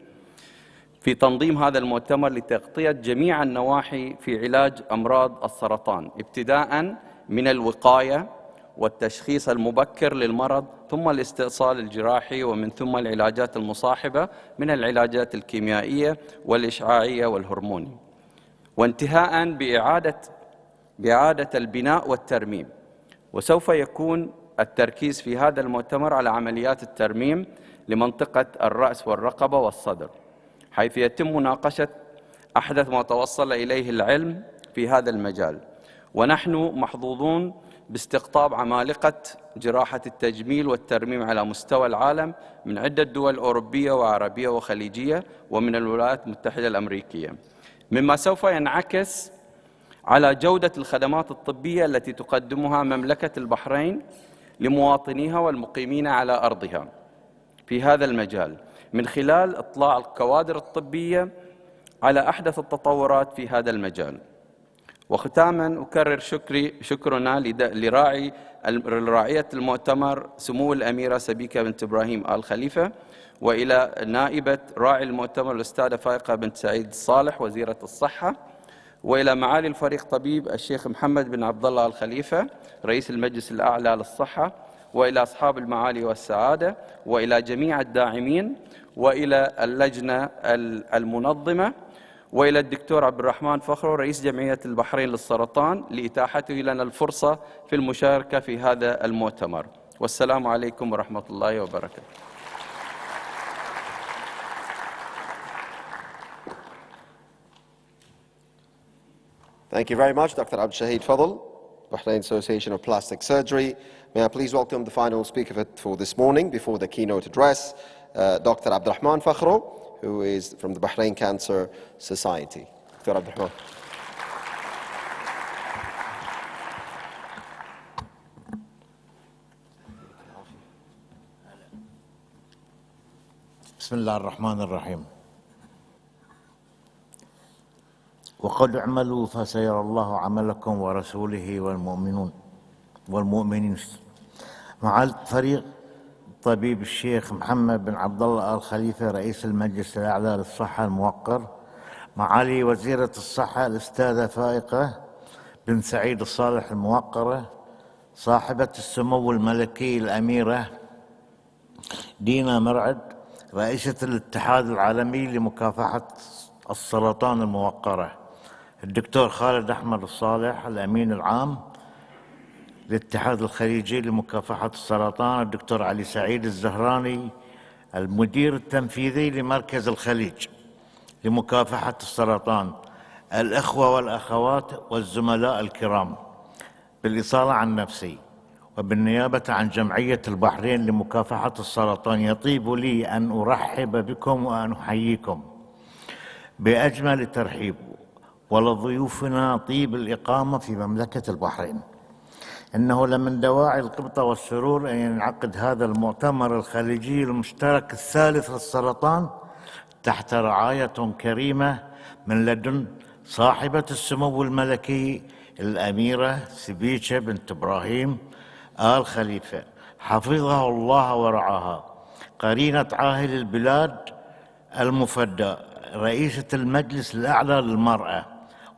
في تنظيم هذا المؤتمر لتغطية جميع النواحي في علاج أمراض السرطان، ابتداءً من الوقاية والتشخيص المبكر للمرض، ثم الاستئصال الجراحي، ومن ثم العلاجات المصاحبة من العلاجات الكيميائية والإشعاعية والهرموني، وانتهاءً بإعادة البناء والترميم. وسوف يكون التركيز في هذا المؤتمر على عمليات الترميم لمنطقة الرأس والرقبة والصدر، حيث يتم مناقشة أحدث ما توصل إليه العلم في هذا المجال. ونحن محظوظون باستقطاب عمالقة جراحة التجميل والترميم على مستوى العالم من عدة دول أوروبية وعربية وخليجية ومن الولايات المتحدة الأمريكية، مما سوف ينعكس على جودة الخدمات الطبية التي تقدمها مملكة البحرين لمواطنيها والمقيمين على أرضها في هذا المجال، من خلال إطلاع الكوادر الطبية على أحدث التطورات في هذا المجال. وختاماً أكرر شكرنا لراعية المؤتمر سمو الأميرة سبيكة بنت إبراهيم آل خليفة، وإلى نائبة راعي المؤتمر الأستاذة فائقة بنت سعيد الصالح وزيرة الصحة، وإلى معالي الفريق طبيب الشيخ محمد بن عبد الله آل خليفة رئيس المجلس الأعلى للصحة، وإلى أصحاب المعالي والسعادة، وإلى جميع الداعمين، وإلى اللجنة المنظمة، وإلى الدكتور عبد الرحمن فخرو رئيس جمعية البحرين للسرطان لإتاحته لنا الفرصة في المشاركة في هذا المؤتمر. والسلام عليكم ورحمة الله وبركاته. Thank you very much, Dr. Abdul Shahid Fadl. Bahrain Association of Plastic Surgery. May I please welcome the final speaker for this morning before the keynote address, Dr. Abdurrahman Fakhro, who is from the Bahrain Cancer Society. Dr. Abdurrahman. بسم الله الرحمن الرحيم. وقد اعملوا فسيرى الله عملكم ورسوله والمؤمنين مع الفريق الطبيب الشيخ محمد بن عبد الله الخليفة رئيس المجلس الأعلى للصحة الموقر، معالي وزيرة الصحة الأستاذة فائقة بن سعيد الصالح الموقرة، صاحبة السمو الملكي الأميرة دينا مرعد رئيسة الاتحاد العالمي لمكافحة السرطان الموقرة، الدكتور خالد أحمد الصالح الأمين العام للاتحاد الخليجي لمكافحة السرطان، الدكتور علي سعيد الزهراني المدير التنفيذي لمركز الخليج لمكافحة السرطان، الأخوة والأخوات والزملاء الكرام، بالإصالة عن نفسي وبالنيابة عن جمعية البحرين لمكافحة السرطان، يطيب لي أن أرحب بكم وأن أحييكم بأجمل ترحيب، ولضيوفنا طيب الإقامة في مملكة البحرين. إنه لمن دواعي القبطة والسرور أن ينعقد هذا المؤتمر الخليجي المشترك الثالث للسرطان تحت رعاية كريمة من لدن صاحبة السمو الملكي الأميرة سبيشة بنت إبراهيم آل خليفة حفظها الله ورعاها، قرينة عاهل البلاد المفدى، رئيسة المجلس الأعلى للمرأة،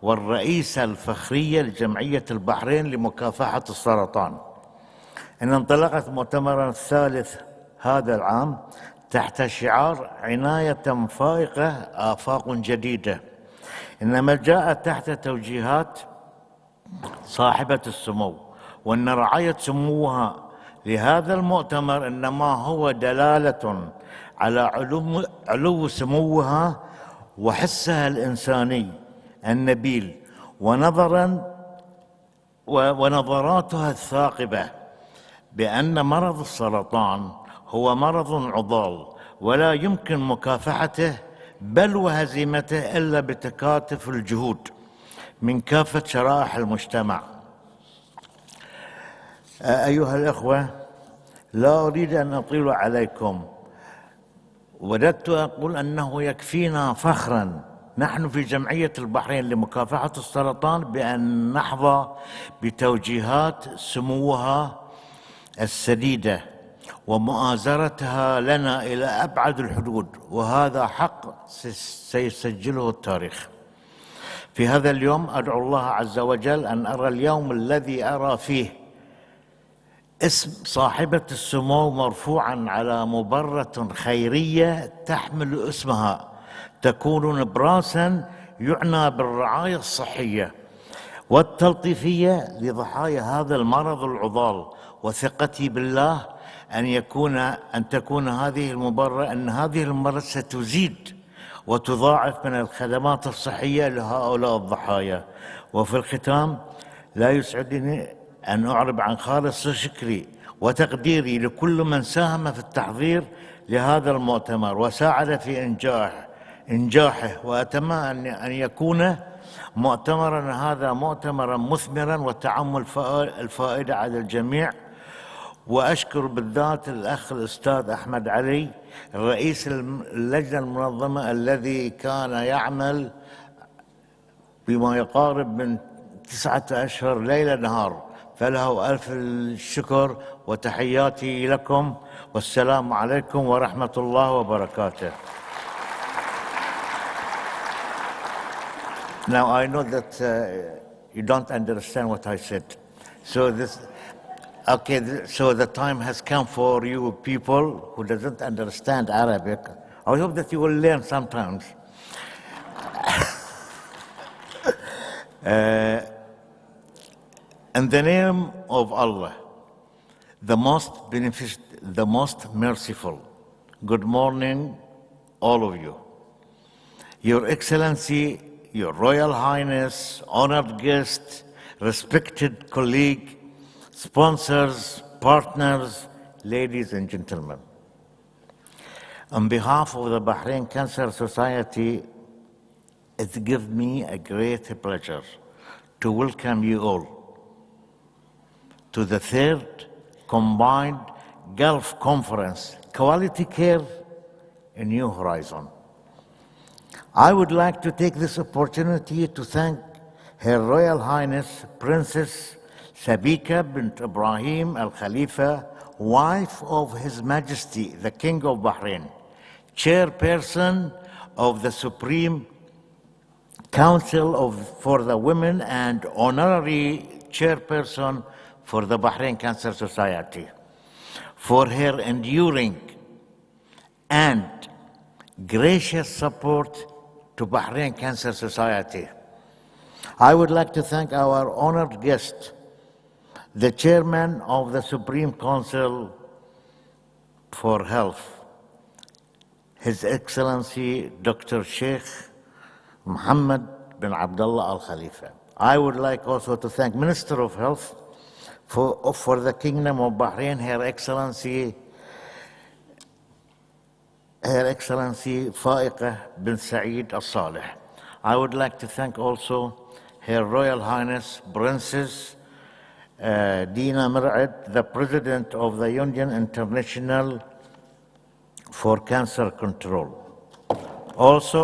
والرئيسة الفخرية لجمعية البحرين لمكافحة السرطان. إن انطلقت مؤتمرنا الثالث هذا العام تحت شعار عناية فائقة آفاق جديدة، إنما جاء تحت توجيهات صاحبة السمو، وأن رعاية سموها لهذا المؤتمر إنما هو دلالة على علو سموها وحسها الإنساني النبيل ونظراتها الثاقبة بأن مرض السرطان هو مرض عضال ولا يمكن مكافحته بل وهزيمته إلا بتكاتف الجهود من كافة شرائح المجتمع. أيها الأخوة، لا أريد أن أطيل عليكم، وددت أقول أنه يكفينا فخراً نحن في جمعية البحرين لمكافحة السرطان بأن نحظى بتوجيهات سموها السديدة ومؤازرتها لنا إلى أبعد الحدود، وهذا حق سيسجله التاريخ. في هذا اليوم أدعو الله عز وجل أن أرى اليوم الذي أرى فيه اسم صاحبة السمو مرفوعا على مبرة خيرية تحمل اسمها، تكون نبراسا يعنى بالرعاية الصحية والتلطيفية لضحايا هذا المرض العضال، وثقتي بالله أن تكون هذه المبرة أن هذه المبرة ستزيد وتضاعف من الخدمات الصحية لهؤلاء الضحايا. وفي الختام لا يسعدني أن أعرب عن خالص شكري وتقديري لكل من ساهم في التحضير لهذا المؤتمر وساعد في إنجاحه، وأتمنى أن يكون مؤتمرنا هذا مؤتمرا مثمرا وتعم الفائدة على الجميع. وأشكر بالذات الأخ الأستاذ أحمد علي رئيس اللجنة المنظمة الذي كان يعمل بما يقارب من 9 أشهر ليل نهار، فله ألف الشكر وتحياتي لكم، والسلام عليكم ورحمة الله وبركاته. Now I know that you don't understand what I said, so the time has come for you people who doesn't understand Arabic. I hope that you will learn sometimes. In the name of Allah, the most beneficent, the most merciful, good morning, all of you. Your Excellency, Your Royal Highness, honored guests, respected colleague, sponsors, partners, ladies and gentlemen. On behalf of the Bahrain Cancer Society, it gives me a great pleasure to welcome you all to the third combined Gulf Conference, Quality Care, A New Horizon. I would like to take this opportunity to thank Her Royal Highness Princess Sabika bint Ibrahim Al Khalifa, wife of His Majesty the King of Bahrain, chairperson of the Supreme Council for the Women and honorary chairperson for the Bahrain Cancer Society, for her enduring and gracious support to Bahrain Cancer Society. I would like to thank our honored guest, the chairman of the Supreme Council for Health, His Excellency Dr. Sheikh Mohammed bin Abdullah Al Khalifa. I would like also to thank Minister of Health for the Kingdom of Bahrain, Her Excellency Faiqah bin Saeed Al Saleh. I would like to thank also Her Royal Highness Princess Dina Mir'ad, the President of the Union International for Cancer Control. Also,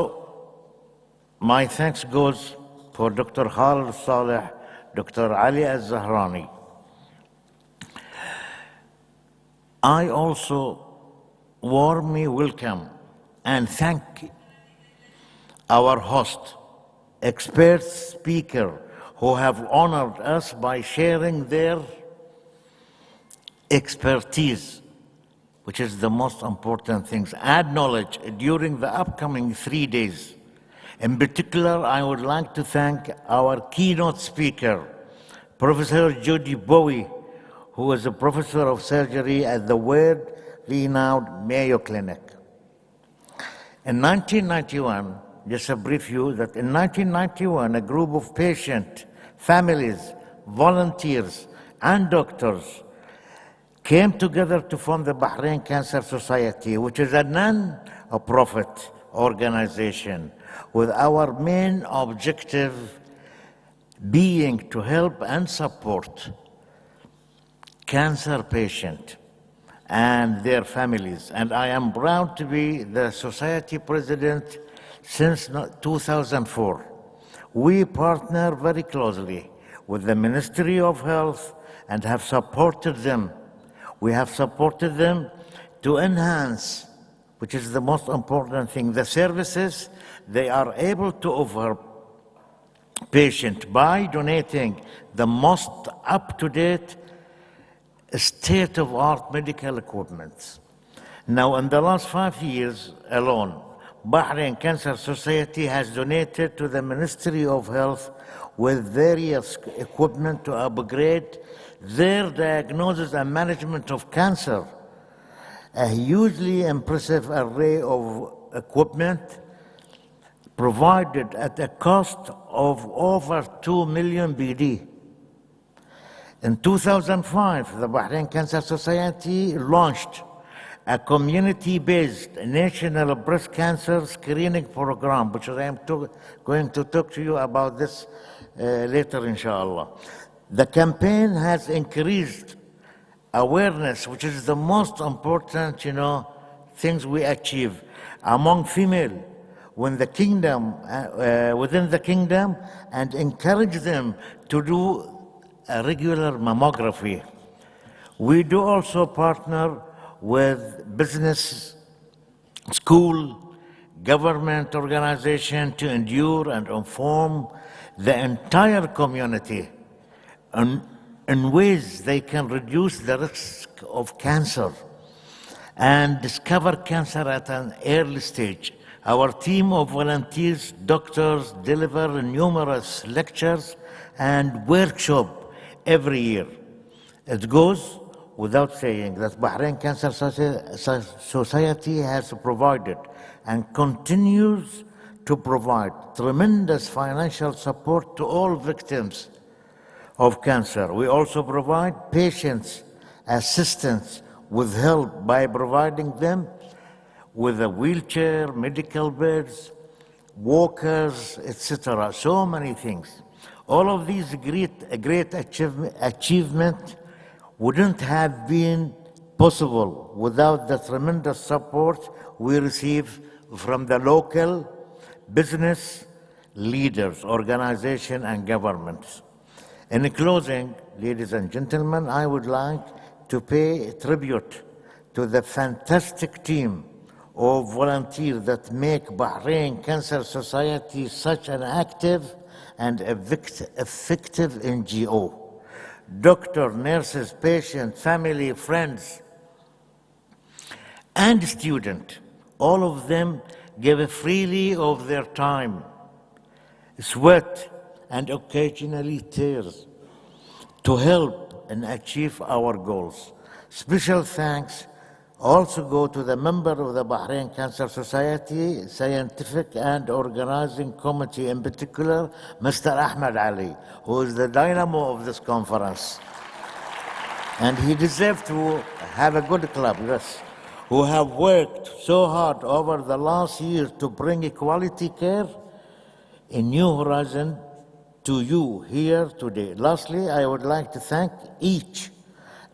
my thanks goes for Dr. Khalid Saleh, Dr. Ali Al-Zahrani. I also warmly welcome and thank our host, expert speaker, who have honored us by sharing their expertise, which is the most important things, add knowledge during the upcoming 3 days. In particular, I would like to thank our keynote speaker, Professor Judy Bowie, who is a professor of surgery at the world-renowned Mayo Clinic. In 1991, just a brief view, that in 1991, a group of patients, families, volunteers, and doctors came together to form the Bahrain Cancer Society, which is a non-profit organization with our main objective being to help and support cancer patients and their families. And I am proud to be the society president since 2004. We partner very closely with the Ministry of Health and have supported them. We have supported them to enhance, which is the most important thing, the services they are able to offer patients by donating the most up-to-date state-of-art medical equipment. Now, in the last 5 years alone, Bahrain Cancer Society has donated to the Ministry of Health with various equipment to upgrade their diagnosis and management of cancer. A hugely impressive array of equipment provided at a cost of over 2 million BD. In 2005, the Bahrain Cancer Society launched a community-based national breast cancer screening program, which I am going to talk to you about this later, inshallah. The campaign has increased awareness, which is the most important, things we achieve among female within the kingdom, and encourage them to do a regular mammography. We do also partner with business, school, government organization to endure and inform the entire community in ways they can reduce the risk of cancer and discover cancer at an early stage. Our team of volunteers, doctors, deliver numerous lectures and workshops every year. It goes without saying that Bahrain Cancer Society has provided and continues to provide tremendous financial support to all victims of cancer. We also provide patients assistance with help by providing them with a wheelchair, medical beds, walkers, etc. So many things. All of these great achievement wouldn't have been possible without the tremendous support we receive from the local business leaders, organizations, and governments. In closing, ladies and gentlemen, I would like to pay tribute to the fantastic team of volunteers that make Bahrain Cancer Society such an active and effective NGO. Doctors, nurses, patients, family, friends, and students, all of them give freely of their time, sweat, and occasionally tears to help and achieve our goals. Special thanks also go to the member of the Bahrain Cancer Society Scientific and Organizing Committee, in particular, Mr. Ahmed Ali, who is the dynamo of this conference. And he deserves to have a good club, yes, who have worked so hard over the last year to bring quality care in New Horizon to you here today. Lastly, I would like to thank each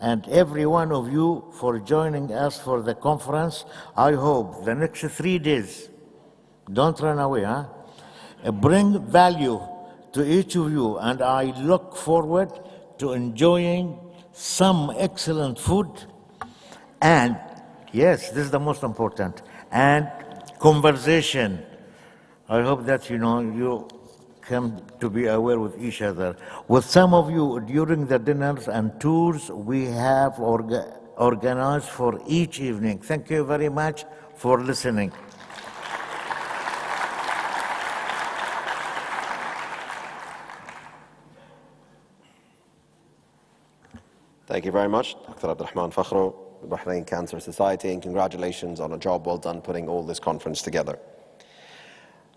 and every one of you for joining us for the conference. I hope the next 3 days, don't run away, bring value to each of you, and I look forward to enjoying some excellent food and, yes, this is the most important, and conversation. I hope that you come to be aware with each other. With some of you during the dinners and tours we have organized for each evening. Thank you very much for listening. Thank you very much, Dr. Abdurrahman Fakhro, the Bahrain Cancer Society, and congratulations on a job well done putting all this conference together.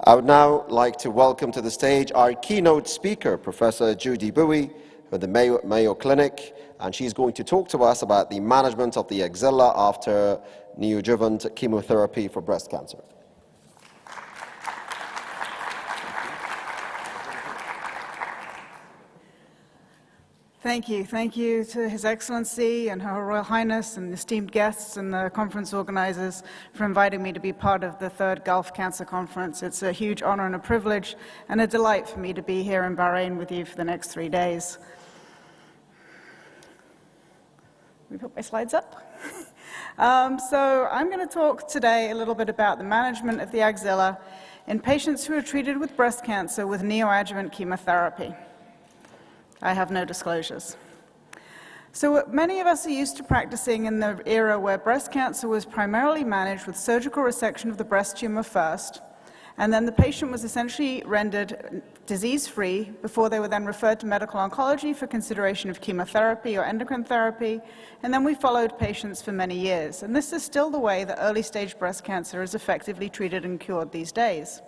I would now like to welcome to the stage our keynote speaker, Professor Judy Bowie from the Mayo Clinic, and she's going to talk to us about the management of the axilla after neoadjuvant chemotherapy for breast cancer. Thank you. Thank you to His Excellency and Her Royal Highness and esteemed guests and the conference organizers for inviting me to be part of the 3rd Gulf Cancer Conference. It's a huge honor and a privilege and a delight for me to be here in Bahrain with you for the next 3 days. Let me put my slides up. So I'm going to talk today a little bit about the management of the axilla in patients who are treated with breast cancer with neoadjuvant chemotherapy. I have no disclosures. So many of us are used to practicing in the era where breast cancer was primarily managed with surgical resection of the breast tumor first, and then the patient was essentially rendered disease-free before they were then referred to medical oncology for consideration of chemotherapy or endocrine therapy, and then we followed patients for many years. And this is still the way that early-stage breast cancer is effectively treated and cured these days.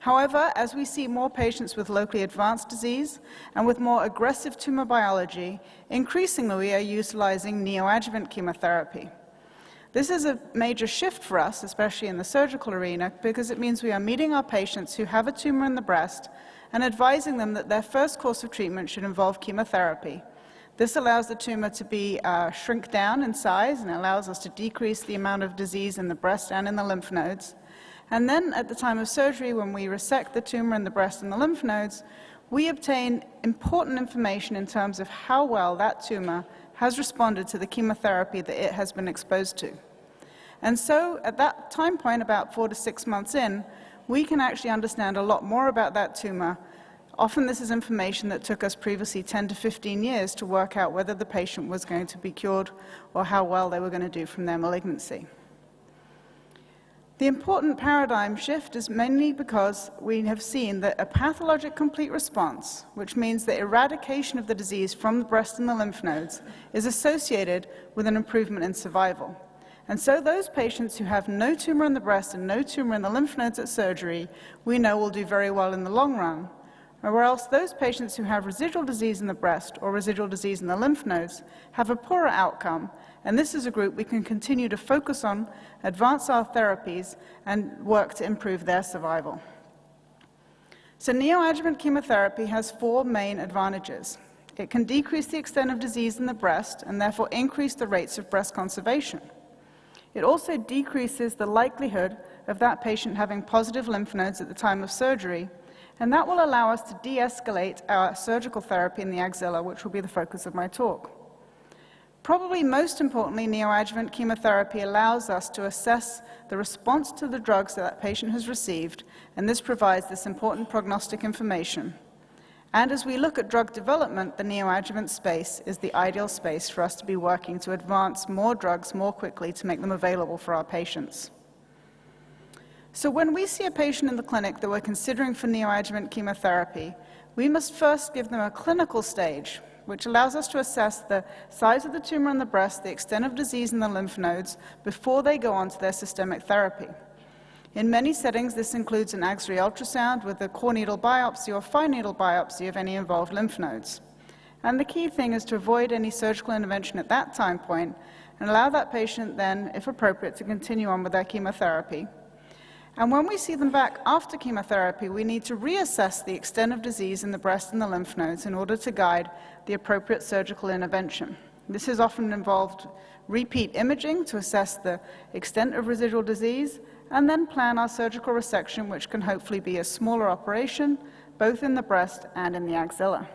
However, as we see more patients with locally advanced disease and with more aggressive tumor biology, increasingly we are utilizing neoadjuvant chemotherapy. This is a major shift for us, especially in the surgical arena, because it means we are meeting our patients who have a tumor in the breast and advising them that their first course of treatment should involve chemotherapy. This allows the tumor to be shrink down in size and allows us to decrease the amount of disease in the breast and in the lymph nodes. And then at the time of surgery, when we resect the tumor in the breast and the lymph nodes, we obtain important information in terms of how well that tumor has responded to the chemotherapy that it has been exposed to. And so at that time point, about 4 to 6 months in, we can actually understand a lot more about that tumor. Often this is information that took us previously 10 to 15 years to work out whether the patient was going to be cured or how well they were going to do from their malignancy. The important paradigm shift is mainly because we have seen that a pathologic complete response, which means the eradication of the disease from the breast and the lymph nodes, is associated with an improvement in survival. And so those patients who have no tumor in the breast and no tumor in the lymph nodes at surgery, we know will do very well in the long run, whereas those patients who have residual disease in the breast or residual disease in the lymph nodes have a poorer outcome, and this is a group we can continue to focus on, advance our therapies, and work to improve their survival. So neoadjuvant chemotherapy has 4 main advantages. It can decrease the extent of disease in the breast and therefore increase the rates of breast conservation. It also decreases the likelihood of that patient having positive lymph nodes at the time of surgery, and that will allow us to de-escalate our surgical therapy in the axilla, which will be the focus of my talk. Probably most importantly, neoadjuvant chemotherapy allows us to assess the response to the drugs that patient has received, and this provides this important prognostic information. And as we look at drug development, the neoadjuvant space is the ideal space for us to be working to advance more drugs more quickly to make them available for our patients. So when we see a patient in the clinic that we're considering for neoadjuvant chemotherapy, we must first give them a clinical stage, which allows us to assess the size of the tumor in the breast, the extent of disease in the lymph nodes, before they go on to their systemic therapy. In many settings, this includes an axillary ultrasound with a core needle biopsy or fine needle biopsy of any involved lymph nodes. And the key thing is to avoid any surgical intervention at that time point and allow that patient then, if appropriate, to continue on with their chemotherapy. And when we see them back after chemotherapy, we need to reassess the extent of disease in the breast and the lymph nodes in order to guide the appropriate surgical intervention. This has often involved repeat imaging to assess the extent of residual disease, and then plan our surgical resection, which can hopefully be a smaller operation, both in the breast and in the axilla.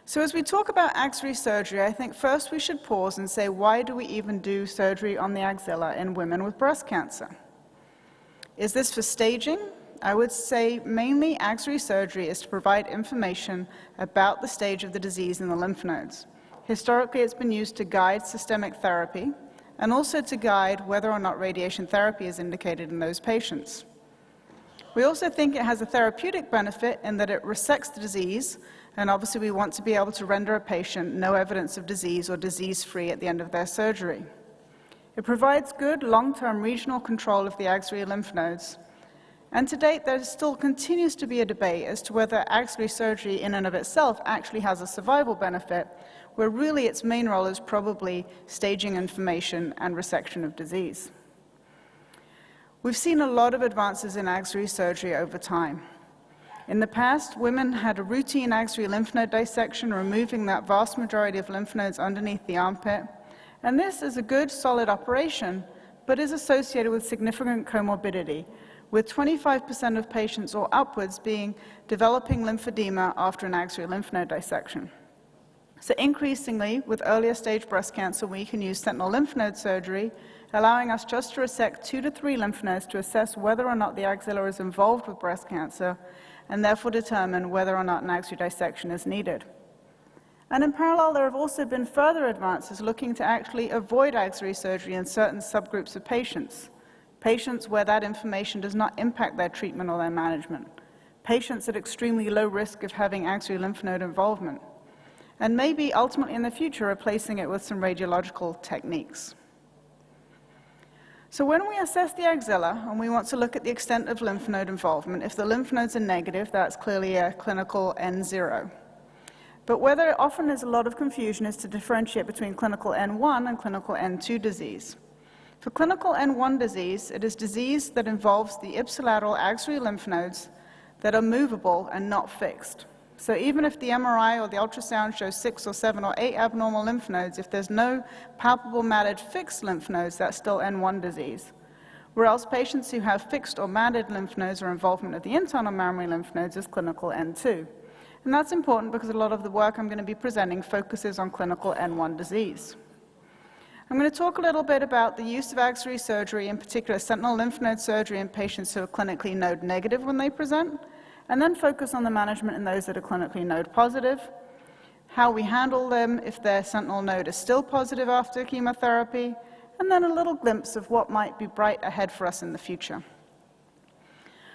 So as we talk about axillary surgery, I think first we should pause and say, why do we even do surgery on the axilla in women with breast cancer? Is this for staging? I would say mainly axillary surgery is to provide information about the stage of the disease in the lymph nodes. Historically, it's been used to guide systemic therapy and also to guide whether or not radiation therapy is indicated in those patients. We also think it has a therapeutic benefit in that it resects the disease, and obviously we want to be able to render a patient no evidence of disease or disease-free at the end of their surgery. It provides good long-term regional control of the axillary lymph nodes. And to date, there still continues to be a debate as to whether axillary surgery in and of itself actually has a survival benefit, where really its main role is probably staging information and resection of disease. We've seen a lot of advances in axillary surgery over time. In the past, women had a routine axillary lymph node dissection, removing that vast majority of lymph nodes underneath the armpit. And this is a good, solid operation, but is associated with significant comorbidity, with 25% of patients or upwards developing lymphedema after an axillary lymph node dissection. So increasingly, with earlier stage breast cancer, we can use sentinel lymph node surgery, allowing us just to resect 2 to 3 lymph nodes to assess whether or not the axilla is involved with breast cancer, and therefore determine whether or not an axillary dissection is needed. And in parallel, there have also been further advances looking to actually avoid axillary surgery in certain subgroups of patients, patients where that information does not impact their treatment or their management, patients at extremely low risk of having axillary lymph node involvement, and maybe ultimately in the future replacing it with some radiological techniques. So when we assess the axilla and we want to look at the extent of lymph node involvement, if the lymph nodes are negative, that's clearly a clinical N0. But where there often is a lot of confusion is to differentiate between clinical N1 and clinical N2 disease. For clinical N1 disease, it is disease that involves the ipsilateral axillary lymph nodes that are movable and not fixed. So even if the MRI or the ultrasound shows 6 or 7 or 8 abnormal lymph nodes, if there's no palpable matted fixed lymph nodes, that's still N1 disease. Whereas patients who have fixed or matted lymph nodes or involvement of the internal mammary lymph nodes is clinical N2. And that's important because a lot of the work I'm going to be presenting focuses on clinical N1 disease. I'm going to talk a little bit about the use of axillary surgery, in particular sentinel lymph node surgery in patients who are clinically node negative when they present, and then focus on the management in those that are clinically node positive, how we handle them if their sentinel node is still positive after chemotherapy, and then a little glimpse of what might be bright ahead for us in the future.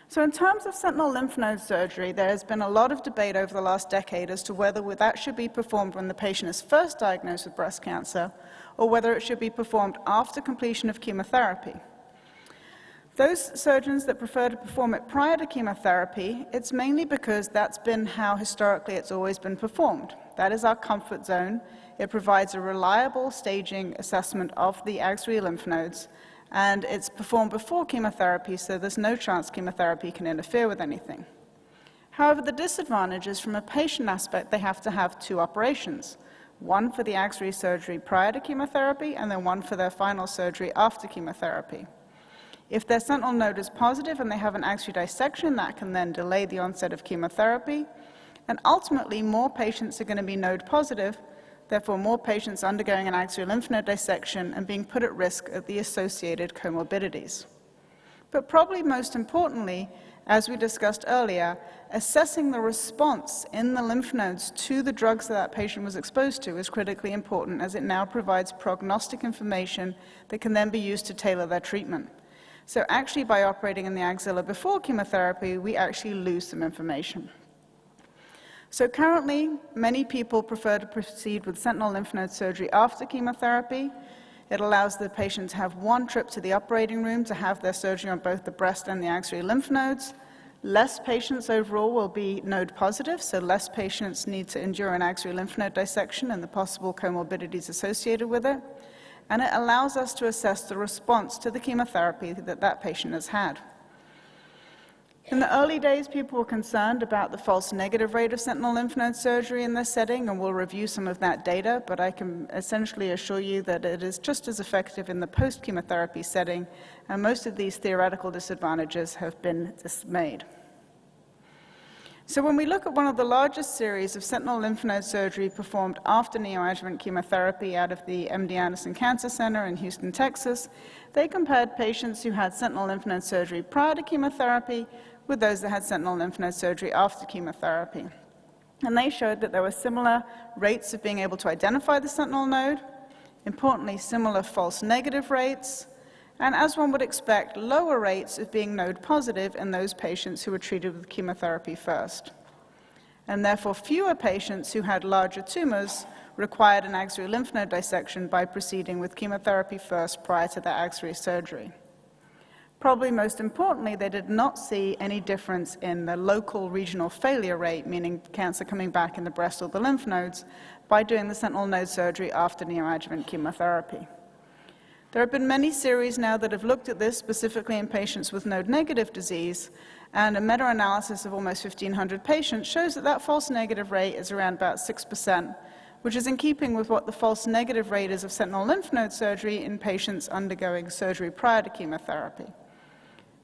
So in terms of sentinel lymph node surgery, there has been a lot of debate over the last decade as to whether that should be performed when the patient is first diagnosed with breast cancer, or whether it should be performed after completion of chemotherapy. Those surgeons that prefer to perform it prior to chemotherapy, it's mainly because that's been how historically it's always been performed. That is our comfort zone. It provides a reliable staging assessment of the axillary lymph nodes, and it's performed before chemotherapy, so there's no chance chemotherapy can interfere with anything. However, the disadvantage is from a patient aspect, they have to have two operations, one for the axillary surgery prior to chemotherapy, and then one for their final surgery after chemotherapy. If their sentinel node is positive and they have an axillary dissection, that can then delay the onset of chemotherapy. And ultimately, more patients are going to be node positive, therefore more patients undergoing an axillary lymph node dissection and being put at risk of the associated comorbidities. But probably most importantly, as we discussed earlier, assessing the response in the lymph nodes to the drugs that patient was exposed to is critically important, as it now provides prognostic information that can then be used to tailor their treatment. So actually, by operating in the axilla before chemotherapy, we actually lose some information. So currently, many people prefer to proceed with sentinel lymph node surgery after chemotherapy. It allows the patient to have one trip to the operating room to have their surgery on both the breast and the axillary lymph nodes. Less patients overall will be node positive, so less patients need to endure an axillary lymph node dissection and the possible comorbidities associated with it. And it allows us to assess the response to the chemotherapy that that patient has had. In the early days, people were concerned about the false negative rate of sentinel lymph node surgery in this setting, and we'll review some of that data, but I can essentially assure you that it is just as effective in the post-chemotherapy setting, and most of these theoretical disadvantages have been dismayed. So when we look at one of the largest series of sentinel lymph node surgery performed after neoadjuvant chemotherapy out of the MD Anderson Cancer Center in Houston, Texas, they compared patients who had sentinel lymph node surgery prior to chemotherapy with those that had sentinel lymph node surgery after chemotherapy. And they showed that there were similar rates of being able to identify the sentinel node, importantly, similar false negative rates, and as one would expect, lower rates of being node positive in those patients who were treated with chemotherapy first. And therefore, fewer patients who had larger tumors required an axillary lymph node dissection by proceeding with chemotherapy first prior to their axillary surgery. Probably most importantly, they did not see any difference in the local regional failure rate, meaning cancer coming back in the breast or the lymph nodes, by doing the sentinel node surgery after neoadjuvant chemotherapy. There have been many series now that have looked at this, specifically in patients with node-negative disease, and a meta-analysis of almost 1,500 patients shows that that false negative rate is around about 6%, which is in keeping with what the false negative rate is of sentinel lymph node surgery in patients undergoing surgery prior to chemotherapy.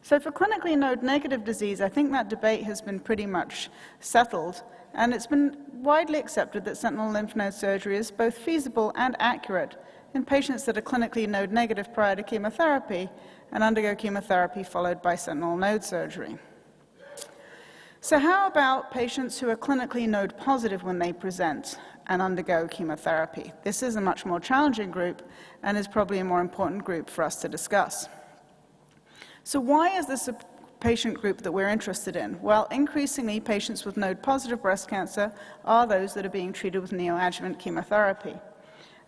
So for clinically node-negative disease, I think that debate has been pretty much settled, and it's been widely accepted that sentinel lymph node surgery is both feasible and accurate in patients that are clinically node-negative prior to chemotherapy and undergo chemotherapy followed by sentinel node surgery. So how about patients who are clinically node-positive when they present and undergo chemotherapy? This is a much more challenging group and is probably a more important group for us to discuss. So why is this a patient group that we're interested in? Well, increasingly, patients with node-positive breast cancer are those that are being treated with neoadjuvant chemotherapy.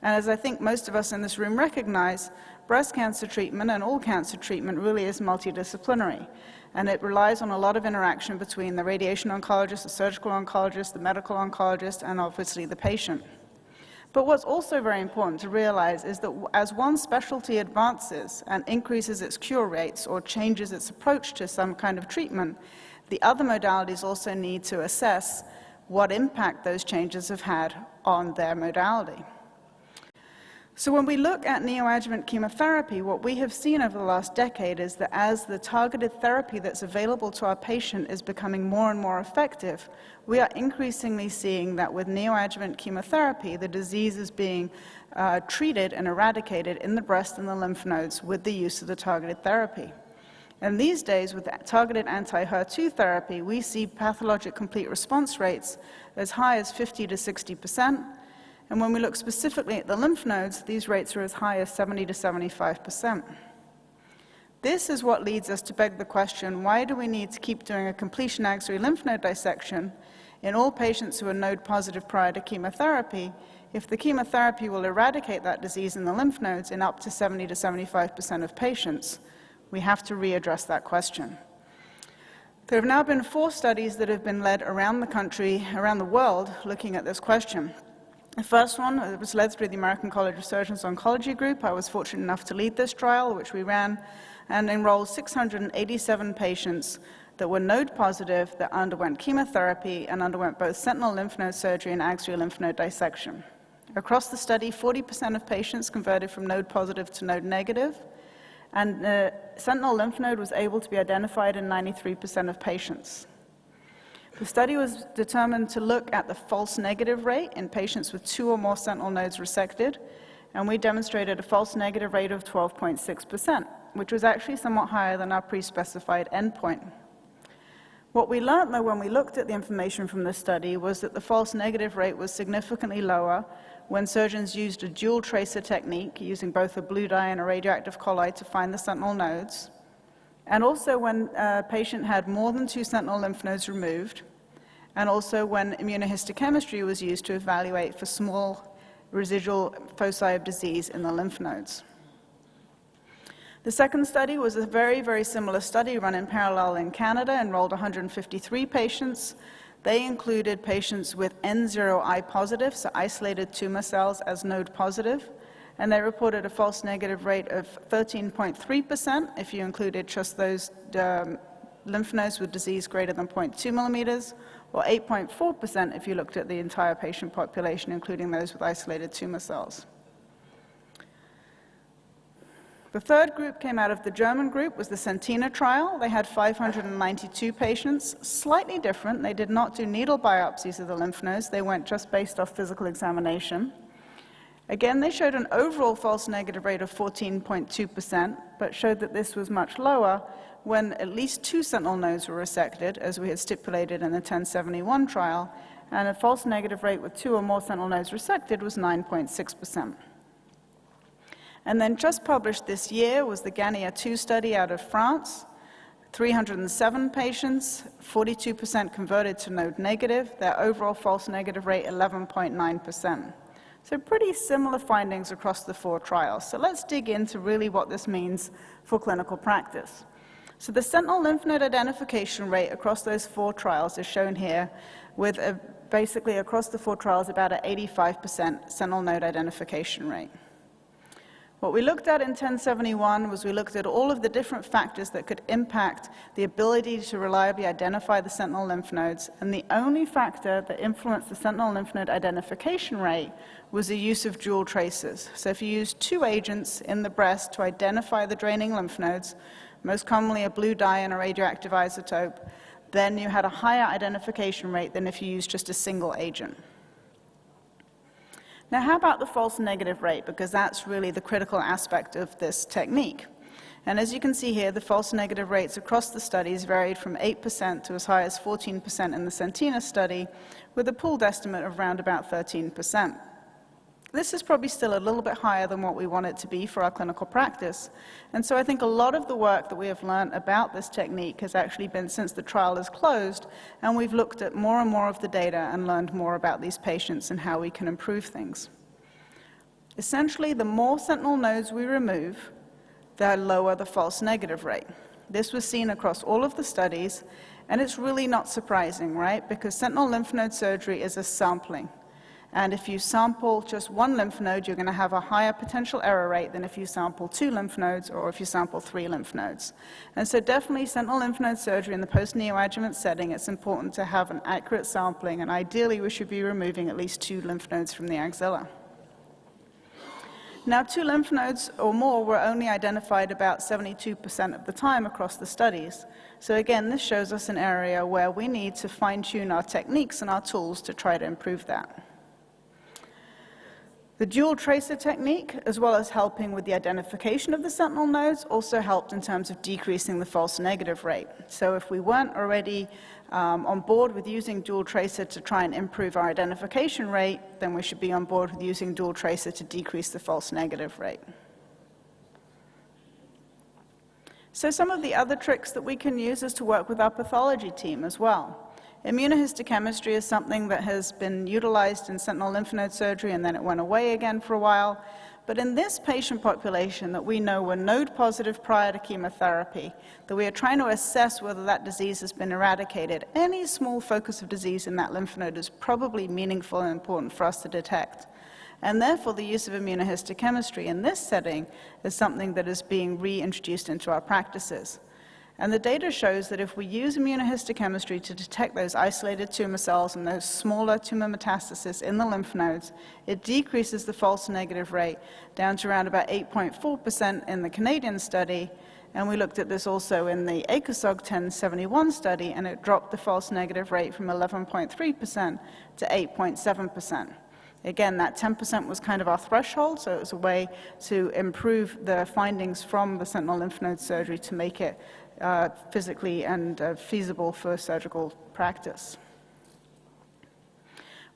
And as I think most of us in this room recognize, breast cancer treatment and all cancer treatment really is multidisciplinary. And it relies on a lot of interaction between the radiation oncologist, the surgical oncologist, the medical oncologist, and obviously the patient. But what's also very important to realize is that as one specialty advances and increases its cure rates or changes its approach to some kind of treatment, the other modalities also need to assess what impact those changes have had on their modality. So when we look at neoadjuvant chemotherapy, what we have seen over the last decade is that as the targeted therapy that's available to our patient is becoming more and more effective, we are increasingly seeing that with neoadjuvant chemotherapy, the disease is being treated and eradicated in the breast and the lymph nodes with the use of the targeted therapy. And these days, with targeted anti-HER2 therapy, we see pathologic complete response rates as high as 50 to 60%. And when we look specifically at the lymph nodes, these rates are as high as 70 to 75%. This is what leads us to beg the question, why do we need to keep doing a completion axillary lymph node dissection in all patients who are node positive prior to chemotherapy if the chemotherapy will eradicate that disease in the lymph nodes in up to 70 to 75% of patients, We have to readdress that question. There have now been 4 studies that have been led around the country, around the world, looking at this question. The first one was led through the American College of Surgeons Oncology Group. I was fortunate enough to lead this trial, which we ran, and enrolled 687 patients that were node positive, that underwent chemotherapy and underwent both sentinel lymph node surgery and axial lymph node dissection. Across the study, 40% of patients converted from node positive to node negative, and the sentinel lymph node was able to be identified in 93% of patients. The study was determined to look at the false negative rate in patients with 2 or more sentinel nodes resected, and we demonstrated a false negative rate of 12.6%, which was actually somewhat higher than our pre-specified endpoint. What we learned, though, when we looked at the information from this study was that the false negative rate was significantly lower when surgeons used a dual tracer technique, using both a blue dye and a radioactive colloid to find the sentinel nodes, and also when a patient had more than 2 sentinel lymph nodes removed, and also when immunohistochemistry was used to evaluate for small residual foci of disease in the lymph nodes. The second study was a very, very similar study run in parallel in Canada, enrolled 153 patients. They included patients with N0I positive, so isolated tumor cells as node positive, and they reported a false negative rate of 13.3% if you included just those lymph nodes with disease greater than 0.2 millimeters, or 8.4% if you looked at the entire patient population, including those with isolated tumor cells. The third group came out of the German group, was the Sentina trial. They had 592 patients, slightly different. They did not do needle biopsies of the lymph nodes. They went just based off physical examination. Again, they showed an overall false negative rate of 14.2%, but showed that this was much lower when at least 2 sentinel nodes were resected, as we had stipulated in the 1071 trial, and a false negative rate with 2 or more sentinel nodes resected was 9.6%. And then just published this year was the Gania 2 study out of France. 307 patients, 42% converted to node negative, their overall false negative rate 11.9%. So pretty similar findings across the 4 trials. So let's dig into really what this means for clinical practice. So the sentinel lymph node identification rate across those 4 trials is shown here, with basically across the 4 trials about an 85% sentinel node identification rate. What we looked at in 1071 was we looked at all of the different factors that could impact the ability to reliably identify the sentinel lymph nodes, and the only factor that influenced the sentinel lymph node identification rate was the use of dual tracers. So if you use 2 agents in the breast to identify the draining lymph nodes, most commonly a blue dye and a radioactive isotope, then you had a higher identification rate than if you used just a single agent. Now, how about the false negative rate? Because that's really the critical aspect of this technique. And as you can see here, the false negative rates across the studies varied from 8% to as high as 14% in the Sentina study, with a pooled estimate of around about 13%. This is probably still a little bit higher than what we want it to be for our clinical practice. And so I think a lot of the work that we have learned about this technique has actually been since the trial is closed, and we've looked at more and more of the data and learned more about these patients and how we can improve things. Essentially, the more sentinel nodes we remove, the lower the false negative rate. This was seen across all of the studies, and it's really not surprising, right? Because sentinel lymph node surgery is a sampling. And if you sample just 1 lymph node, you're going to have a higher potential error rate than if you sample 2 lymph nodes or if you sample 3 lymph nodes. And so definitely sentinel lymph node surgery in the post-neoadjuvant setting, it's important to have an accurate sampling, and ideally we should be removing at least 2 lymph nodes from the axilla. Now, 2 lymph nodes or more were only identified about 72% of the time across the studies. So again, this shows us an area where we need to fine-tune our techniques and our tools to try to improve that. The dual tracer technique, as well as helping with the identification of the sentinel nodes, also helped in terms of decreasing the false negative rate. So if we weren't already on board with using dual tracer to try and improve our identification rate, then we should be on board with using dual tracer to decrease the false negative rate. So some of the other tricks that we can use is to work with our pathology team as well. Immunohistochemistry is something that has been utilized in sentinel lymph node surgery, and then it went away again for a while. but in this patient population that we know were node positive prior to chemotherapy, that we are trying to assess whether that disease has been eradicated, any small focus of disease in that lymph node is probably meaningful and important for us to detect. And therefore, the use of immunohistochemistry in this setting is something that is being reintroduced into our practices. And the data shows that if we use immunohistochemistry to detect those isolated tumor cells and those smaller tumor metastases in the lymph nodes, it decreases the false negative rate down to around about 8.4% in the Canadian study. And we looked at this also in the ACOSOG 1071 study, and it dropped the false negative rate from 11.3% to 8.7%. Again, that 10% was kind of our threshold, so it was a way to improve the findings from the sentinel lymph node surgery to make it physically and feasible for surgical practice.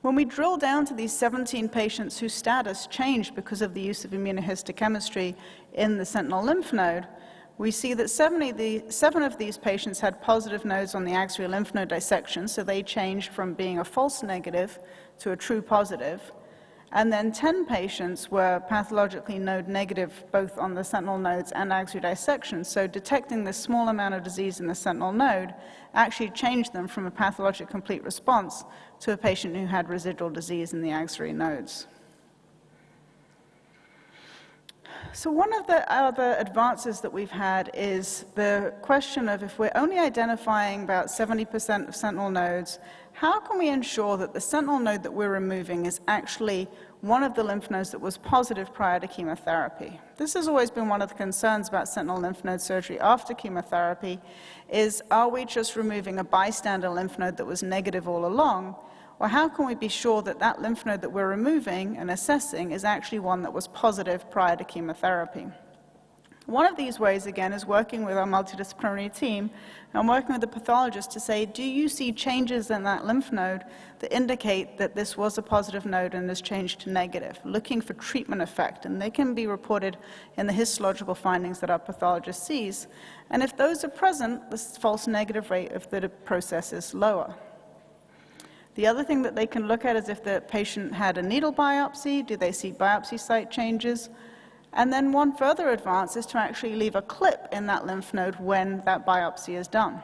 When we drill down to these 17 patients whose status changed because of the use of immunohistochemistry in the sentinel lymph node, we see that 7 of these patients had positive nodes on the axillary lymph node dissection, so they changed from being a false negative to a true positive. And then 10 patients were pathologically node negative, both on the sentinel nodes and axillary dissection. So detecting this small amount of disease in the sentinel node actually changed them from a pathologic complete response to a patient who had residual disease in the axillary nodes. So one of the other advances that we've had is the question of, if we're only identifying about 70% of sentinel nodes, how can we ensure that the sentinel node that we're removing is actually one of the lymph nodes that was positive prior to chemotherapy? This has always been one of the concerns about sentinel lymph node surgery after chemotherapy, is are we just removing a bystander lymph node that was negative all along? Or how can we be sure that that lymph node that we're removing and assessing is actually one that was positive prior to chemotherapy? One of these ways, again, is working with our multidisciplinary team and working with the pathologist to say, do you see changes in that lymph node that indicate that this was a positive node and has changed to negative? Looking for treatment effect, and they can be reported in the histological findings that our pathologist sees. And if those are present, the false negative rate of the process is lower. The other thing that they can look at is if the patient had a needle biopsy, do they see biopsy site changes? And then one further advance is to actually leave a clip in that lymph node when that biopsy is done.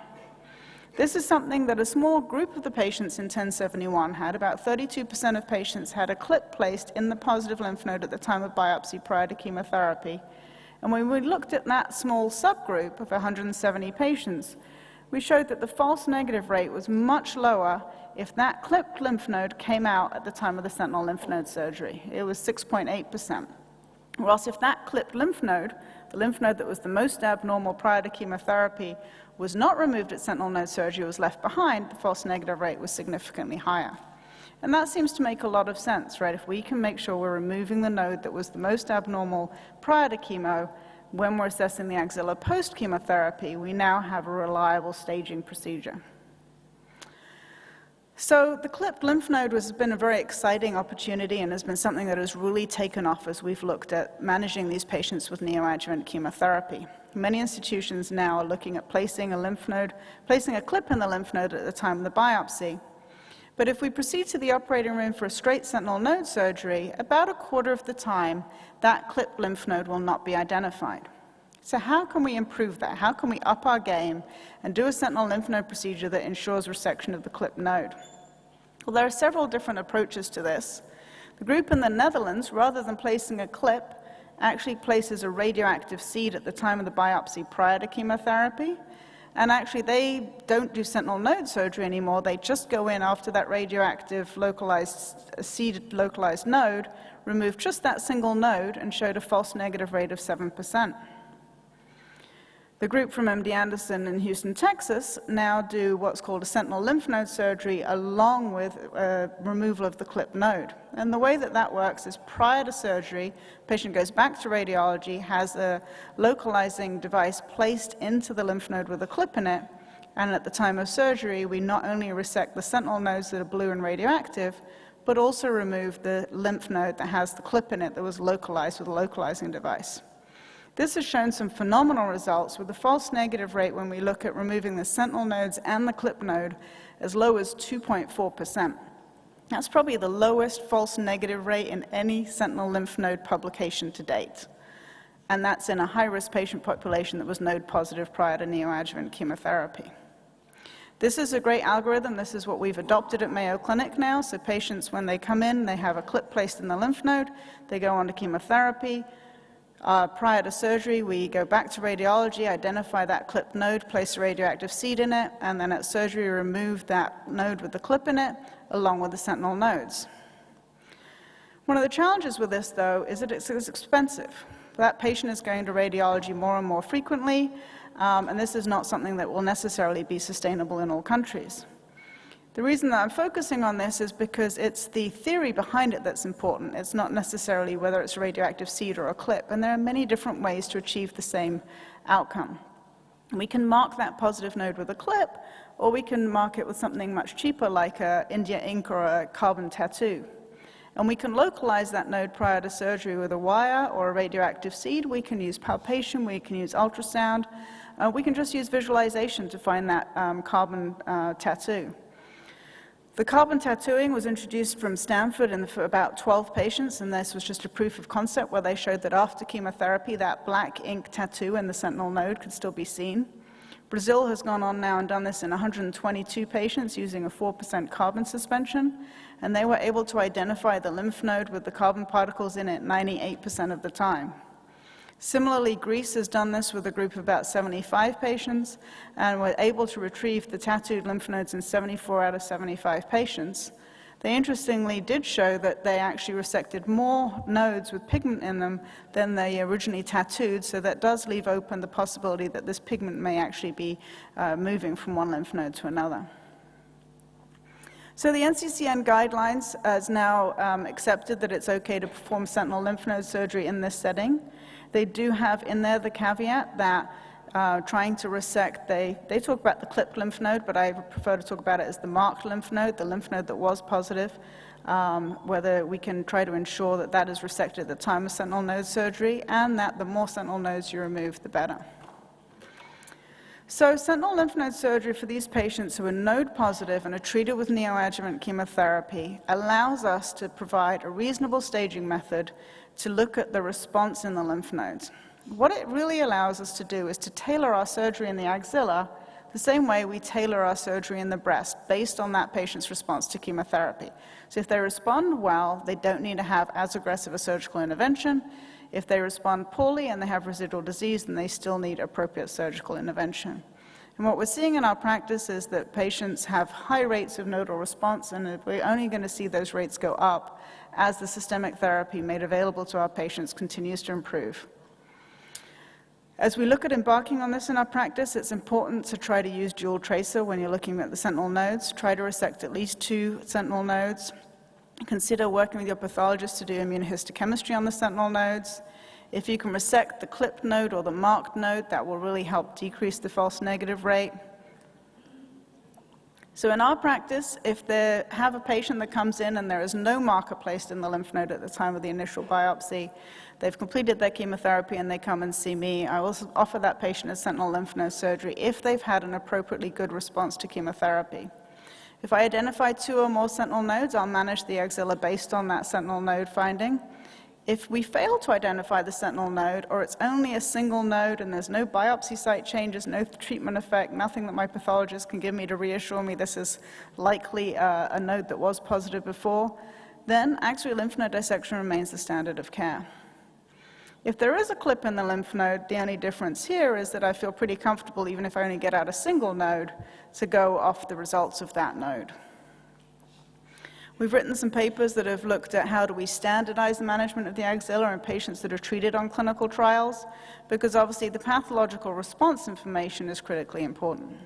This is something that a small group of the patients in 1071 had. About 32% of patients had a clip placed in the positive lymph node at the time of biopsy prior to chemotherapy. And when we looked at that small subgroup of 170 patients, we showed that the false negative rate was much lower if that clipped lymph node came out at the time of the sentinel lymph node surgery. It was 6.8%. Whilst if that clipped lymph node, the lymph node that was the most abnormal prior to chemotherapy, was not removed at sentinel node surgery, was left behind, the false negative rate was significantly higher. And that seems to make a lot of sense, right? If we can make sure we're removing the node that was the most abnormal prior to chemo, when we're assessing the axilla post-chemotherapy, we now have a reliable staging procedure. So the clipped lymph node has been a very exciting opportunity and has been something that has really taken off as we've looked at managing these patients with neoadjuvant chemotherapy. Many institutions now are looking at placing a clip in the lymph node at the time of the biopsy. But if we proceed to the operating room for a straight sentinel node surgery, about a quarter of the time, that clipped lymph node will not be identified. So how can we improve that? How can we up our game and do a sentinel lymph node procedure that ensures resection of the clipped node? Well, there are several different approaches to this. The group in the Netherlands, rather than placing a clip, actually places a radioactive seed at the time of the biopsy prior to chemotherapy. And actually, they don't do sentinel node surgery anymore. They just go in after that radioactive seed localized node, remove just that single node, and showed a false negative rate of 7%. The group from MD Anderson in Houston, Texas, now do what's called a sentinel lymph node surgery along with removal of the clipped node. And the way that that works is prior to surgery, the patient goes back to radiology, has a localizing device placed into the lymph node with a clip in it, and at the time of surgery, we not only resect the sentinel nodes that are blue and radioactive, but also remove the lymph node that has the clip in it that was localized with a localizing device. This has shown some phenomenal results with the false negative rate when we look at removing the sentinel nodes and the clip node as low as 2.4%. That's probably the lowest false negative rate in any sentinel lymph node publication to date. And that's in a high-risk patient population that was node positive prior to neoadjuvant chemotherapy. This is a great algorithm. This is what we've adopted at Mayo Clinic now. So patients, when they come in, they have a clip placed in the lymph node. They go on to chemotherapy. Prior to surgery, we go back to radiology, identify that clipped node, place a radioactive seed in it, and then at surgery, remove that node with the clip in it, along with the sentinel nodes. One of the challenges with this, though, is that it's expensive. That patient is going to radiology more and more frequently, and this is not something that will necessarily be sustainable in all countries. The reason that I'm focusing on this is because it's the theory behind it that's important. It's not necessarily whether it's a radioactive seed or a clip, and there are many different ways to achieve the same outcome. We can mark that positive node with a clip, or we can mark it with something much cheaper like a India ink or a carbon tattoo. And we can localize that node prior to surgery with a wire or a radioactive seed. We can use palpation, we can use ultrasound, we can just use visualization to find that carbon tattoo. The carbon tattooing was introduced from Stanford for about 12 patients, and this was just a proof of concept where they showed that after chemotherapy, that black ink tattoo in the sentinel node could still be seen. Brazil has gone on now and done this in 122 patients using a 4% carbon suspension, and they were able to identify the lymph node with the carbon particles in it 98% of the time. Similarly, Greece has done this with a group of about 75 patients, and were able to retrieve the tattooed lymph nodes in 74 out of 75 patients. They interestingly did show that they actually resected more nodes with pigment in them than they originally tattooed, so that does leave open the possibility that this pigment may actually be moving from one lymph node to another. So the NCCN guidelines has now accepted that it's okay to perform sentinel lymph node surgery in this setting. They do have in there the caveat that trying to resect, they talk about the clipped lymph node, but I prefer to talk about it as the marked lymph node, the lymph node that was positive, whether we can try to ensure that that is resected at the time of sentinel node surgery, and that the more sentinel nodes you remove, the better. So sentinel lymph node surgery for these patients who are node positive and are treated with neoadjuvant chemotherapy allows us to provide a reasonable staging method to look at the response in the lymph nodes. What it really allows us to do is to tailor our surgery in the axilla the same way we tailor our surgery in the breast based on that patient's response to chemotherapy. So if they respond well, they don't need to have as aggressive a surgical intervention. If they respond poorly and they have residual disease, then they still need appropriate surgical intervention. And what we're seeing in our practice is that patients have high rates of nodal response, and we're only going to see those rates go up as the systemic therapy made available to our patients continues to improve. As we look at embarking on this in our practice, it's important to try to use dual tracer when you're looking at the sentinel nodes. Try to resect at least 2 sentinel nodes. Consider working with your pathologist to do immunohistochemistry on the sentinel nodes. If you can resect the clipped node or the marked node, that will really help decrease the false negative rate. So in our practice, if they have a patient that comes in and there is no marker placed in the lymph node at the time of the initial biopsy, they've completed their chemotherapy and they come and see me, I will offer that patient a sentinel lymph node surgery if they've had an appropriately good response to chemotherapy. If I identify 2 or more sentinel nodes, I'll manage the axilla based on that sentinel node finding. If we fail to identify the sentinel node, or it's only a single node and there's no biopsy site changes, no treatment effect, nothing that my pathologist can give me to reassure me this is likely a node that was positive before, then axillary lymph node dissection remains the standard of care. If there is a clip in the lymph node, the only difference here is that I feel pretty comfortable, even if I only get out a single node, to go off the results of that node. We've written some papers that have looked at how do we standardize the management of the axilla in patients that are treated on clinical trials, because obviously the pathological response information is critically important.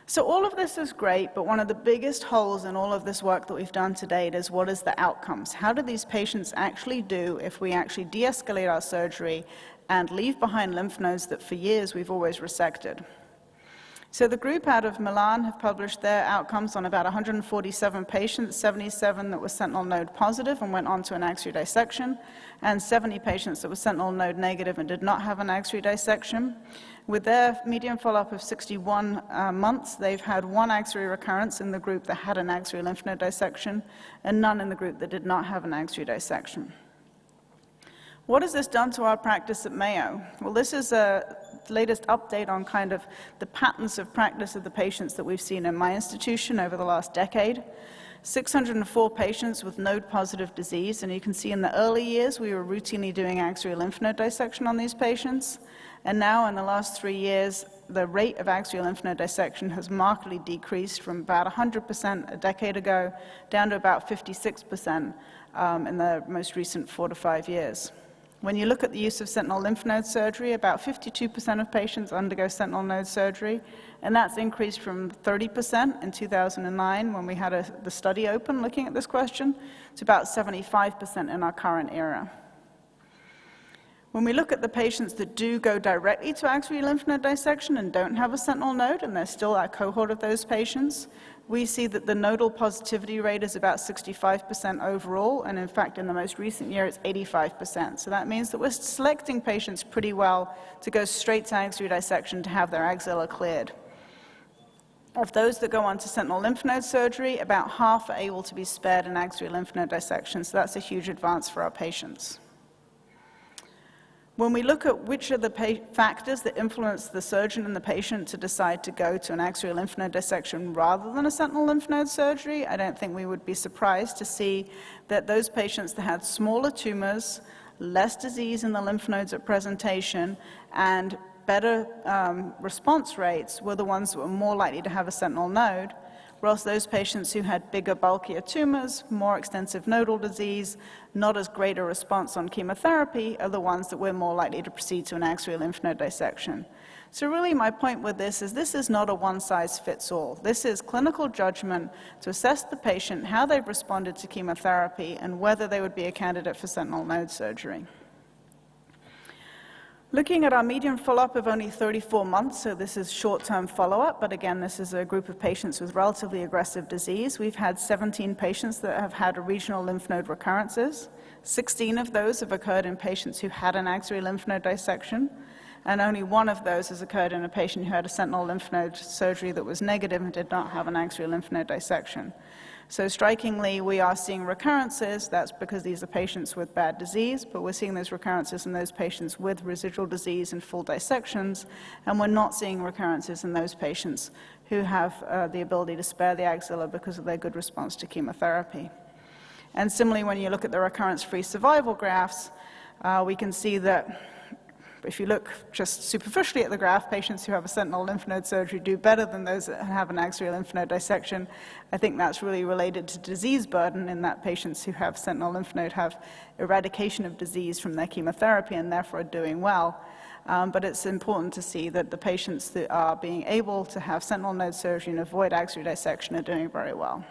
So all of this is great, but one of the biggest holes in all of this work that we've done to date is what is the outcomes? How do these patients actually do if we actually de-escalate our surgery and leave behind lymph nodes that for years we've always resected? So the group out of Milan have published their outcomes on about 147 patients, 77 that were sentinel node positive and went on to an axillary dissection, and 70 patients that were sentinel node negative and did not have an axillary dissection. With their median follow-up of 61 months, they've had one axillary recurrence in the group that had an axillary lymph node dissection, and none in the group that did not have an axillary dissection. What has this done to our practice at Mayo? Well, this is a latest update on kind of the patterns of practice of the patients that we've seen in my institution over the last decade. 604 patients with node-positive disease, and you can see in the early years we were routinely doing axillary lymph node dissection on these patients, and now in the last 3 years the rate of axillary lymph node dissection has markedly decreased from about 100% a decade ago down to about 56% in the most recent 4 to 5 years. When you look at the use of sentinel lymph node surgery, about 52% of patients undergo sentinel node surgery, and that's increased from 30% in 2009 when we had the study open looking at this question, to about 75% in our current era. When we look at the patients that do go directly to axillary lymph node dissection and don't have a sentinel node, and there's still a cohort of those patients, we see that the nodal positivity rate is about 65% overall, and in fact, in the most recent year, it's 85%. So that means that we're selecting patients pretty well to go straight to axillary dissection to have their axilla cleared. Of those that go on to sentinel lymph node surgery, about half are able to be spared an axillary lymph node dissection, so that's a huge advance for our patients. When we look at which are the factors that influence the surgeon and the patient to decide to go to an axillary lymph node dissection rather than a sentinel lymph node surgery, I don't think we would be surprised to see that those patients that had smaller tumors, less disease in the lymph nodes at presentation, and better response rates were the ones that were more likely to have a sentinel node, whereas those patients who had bigger, bulkier tumors, more extensive nodal disease, not as great a response on chemotherapy, are the ones that we're more likely to proceed to an axillary lymph node dissection. So really my point with this is not a one-size-fits-all. This is clinical judgment to assess the patient, how they've responded to chemotherapy, and whether they would be a candidate for sentinel node surgery. Looking at our median follow-up of only 34 months, so this is short-term follow-up, but again, this is a group of patients with relatively aggressive disease. We've had 17 patients that have had regional lymph node recurrences. 16 of those have occurred in patients who had an axillary lymph node dissection, and only one of those has occurred in a patient who had a sentinel lymph node surgery that was negative and did not have an axillary lymph node dissection. So strikingly, we are seeing recurrences. That's because these are patients with bad disease, but we're seeing those recurrences in those patients with residual disease and full dissections, and we're not seeing recurrences in those patients who have the ability to spare the axilla because of their good response to chemotherapy. And similarly, when you look at the recurrence-free survival graphs, we can see that if you look just superficially at the graph, patients who have a sentinel lymph node surgery do better than those that have an axillary lymph node dissection. I think that's really related to disease burden in that patients who have sentinel lymph node have eradication of disease from their chemotherapy and therefore are doing well. But it's important to see that the patients that are being able to have sentinel node surgery and avoid axillary dissection are doing very well.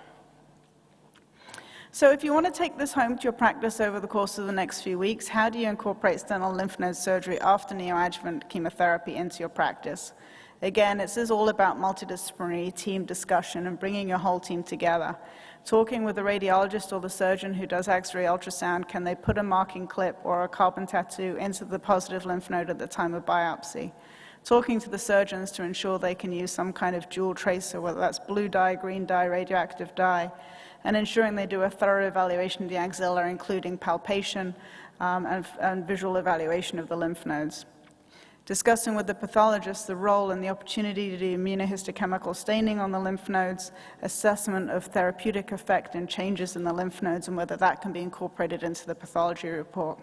So if you want to take this home to your practice over the course of the next few weeks, how do you incorporate sentinel lymph node surgery after neoadjuvant chemotherapy into your practice? Again, this is all about multidisciplinary team discussion and bringing your whole team together. Talking with the radiologist or the surgeon who does X-ray ultrasound, can they put a marking clip or a carbon tattoo into the positive lymph node at the time of biopsy? Talking to the surgeons to ensure they can use some kind of dual tracer, whether that's blue dye, green dye, radioactive dye, and ensuring they do a thorough evaluation of the axilla, including palpation and visual evaluation of the lymph nodes. Discussing with the pathologist the role and the opportunity to do immunohistochemical staining on the lymph nodes, assessment of therapeutic effect and changes in the lymph nodes, and whether that can be incorporated into the pathology report.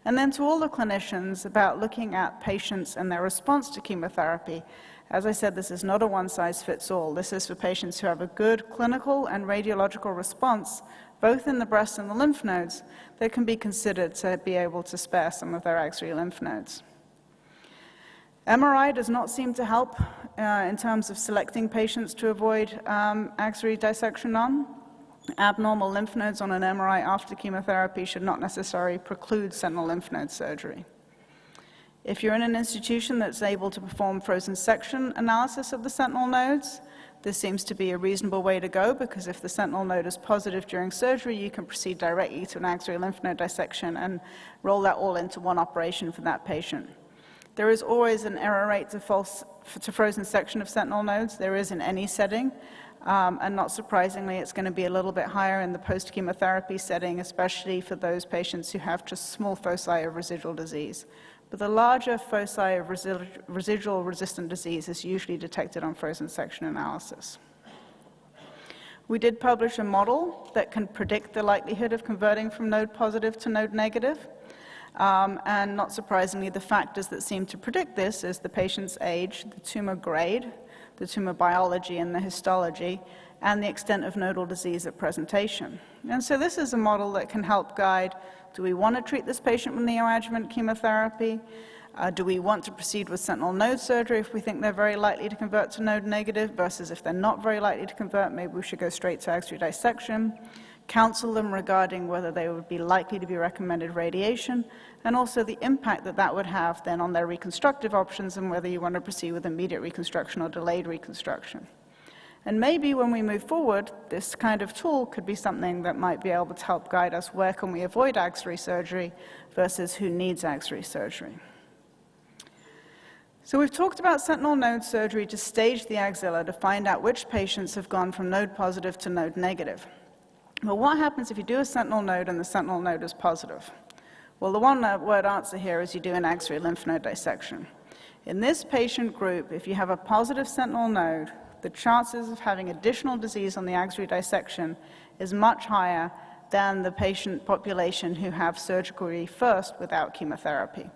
And then to all the clinicians about looking at patients and their response to chemotherapy. As I said, this is not a one-size-fits-all. This is for patients who have a good clinical and radiological response, both in the breast and the lymph nodes, that can be considered to be able to spare some of their axillary lymph nodes. MRI does not seem to help in terms of selecting patients to avoid axillary dissection on. Abnormal lymph nodes on an MRI after chemotherapy should not necessarily preclude sentinel lymph node surgery. If you're in an institution that's able to perform frozen section analysis of the sentinel nodes, this seems to be a reasonable way to go, because if the sentinel node is positive during surgery, you can proceed directly to an axillary lymph node dissection and roll that all into one operation for that patient. There is always an error rate to frozen section of sentinel nodes. There is in any setting, and not surprisingly, it's going to be a little bit higher in the post-chemotherapy setting, especially for those patients who have just small foci of residual disease. But the larger foci of residual resistant disease is usually detected on frozen section analysis. We did publish a model that can predict the likelihood of converting from node positive to node negative. And not surprisingly, the factors that seem to predict this is the patient's age, the tumor grade, the tumor biology and the histology, and the extent of nodal disease at presentation. And so this is a model that can help guide, do we want to treat this patient with neoadjuvant chemotherapy? Do we want to proceed with sentinel node surgery if we think they're very likely to convert to node negative, versus if they're not very likely to convert, maybe we should go straight to axillary dissection? Counsel them regarding whether they would be likely to be recommended radiation, and also the impact that that would have then on their reconstructive options and whether you want to proceed with immediate reconstruction or delayed reconstruction. And maybe when we move forward, this kind of tool could be something that might be able to help guide us where can we avoid axillary surgery versus who needs axillary surgery. So we've talked about sentinel node surgery to stage the axilla to find out which patients have gone from node positive to node negative. Well, what happens if you do a sentinel node and the sentinel node is positive? Well, the one-word answer here is you do an axillary lymph node dissection. In this patient group, if you have a positive sentinel node, the chances of having additional disease on the axillary dissection is much higher than the patient population who have surgery first without chemotherapy.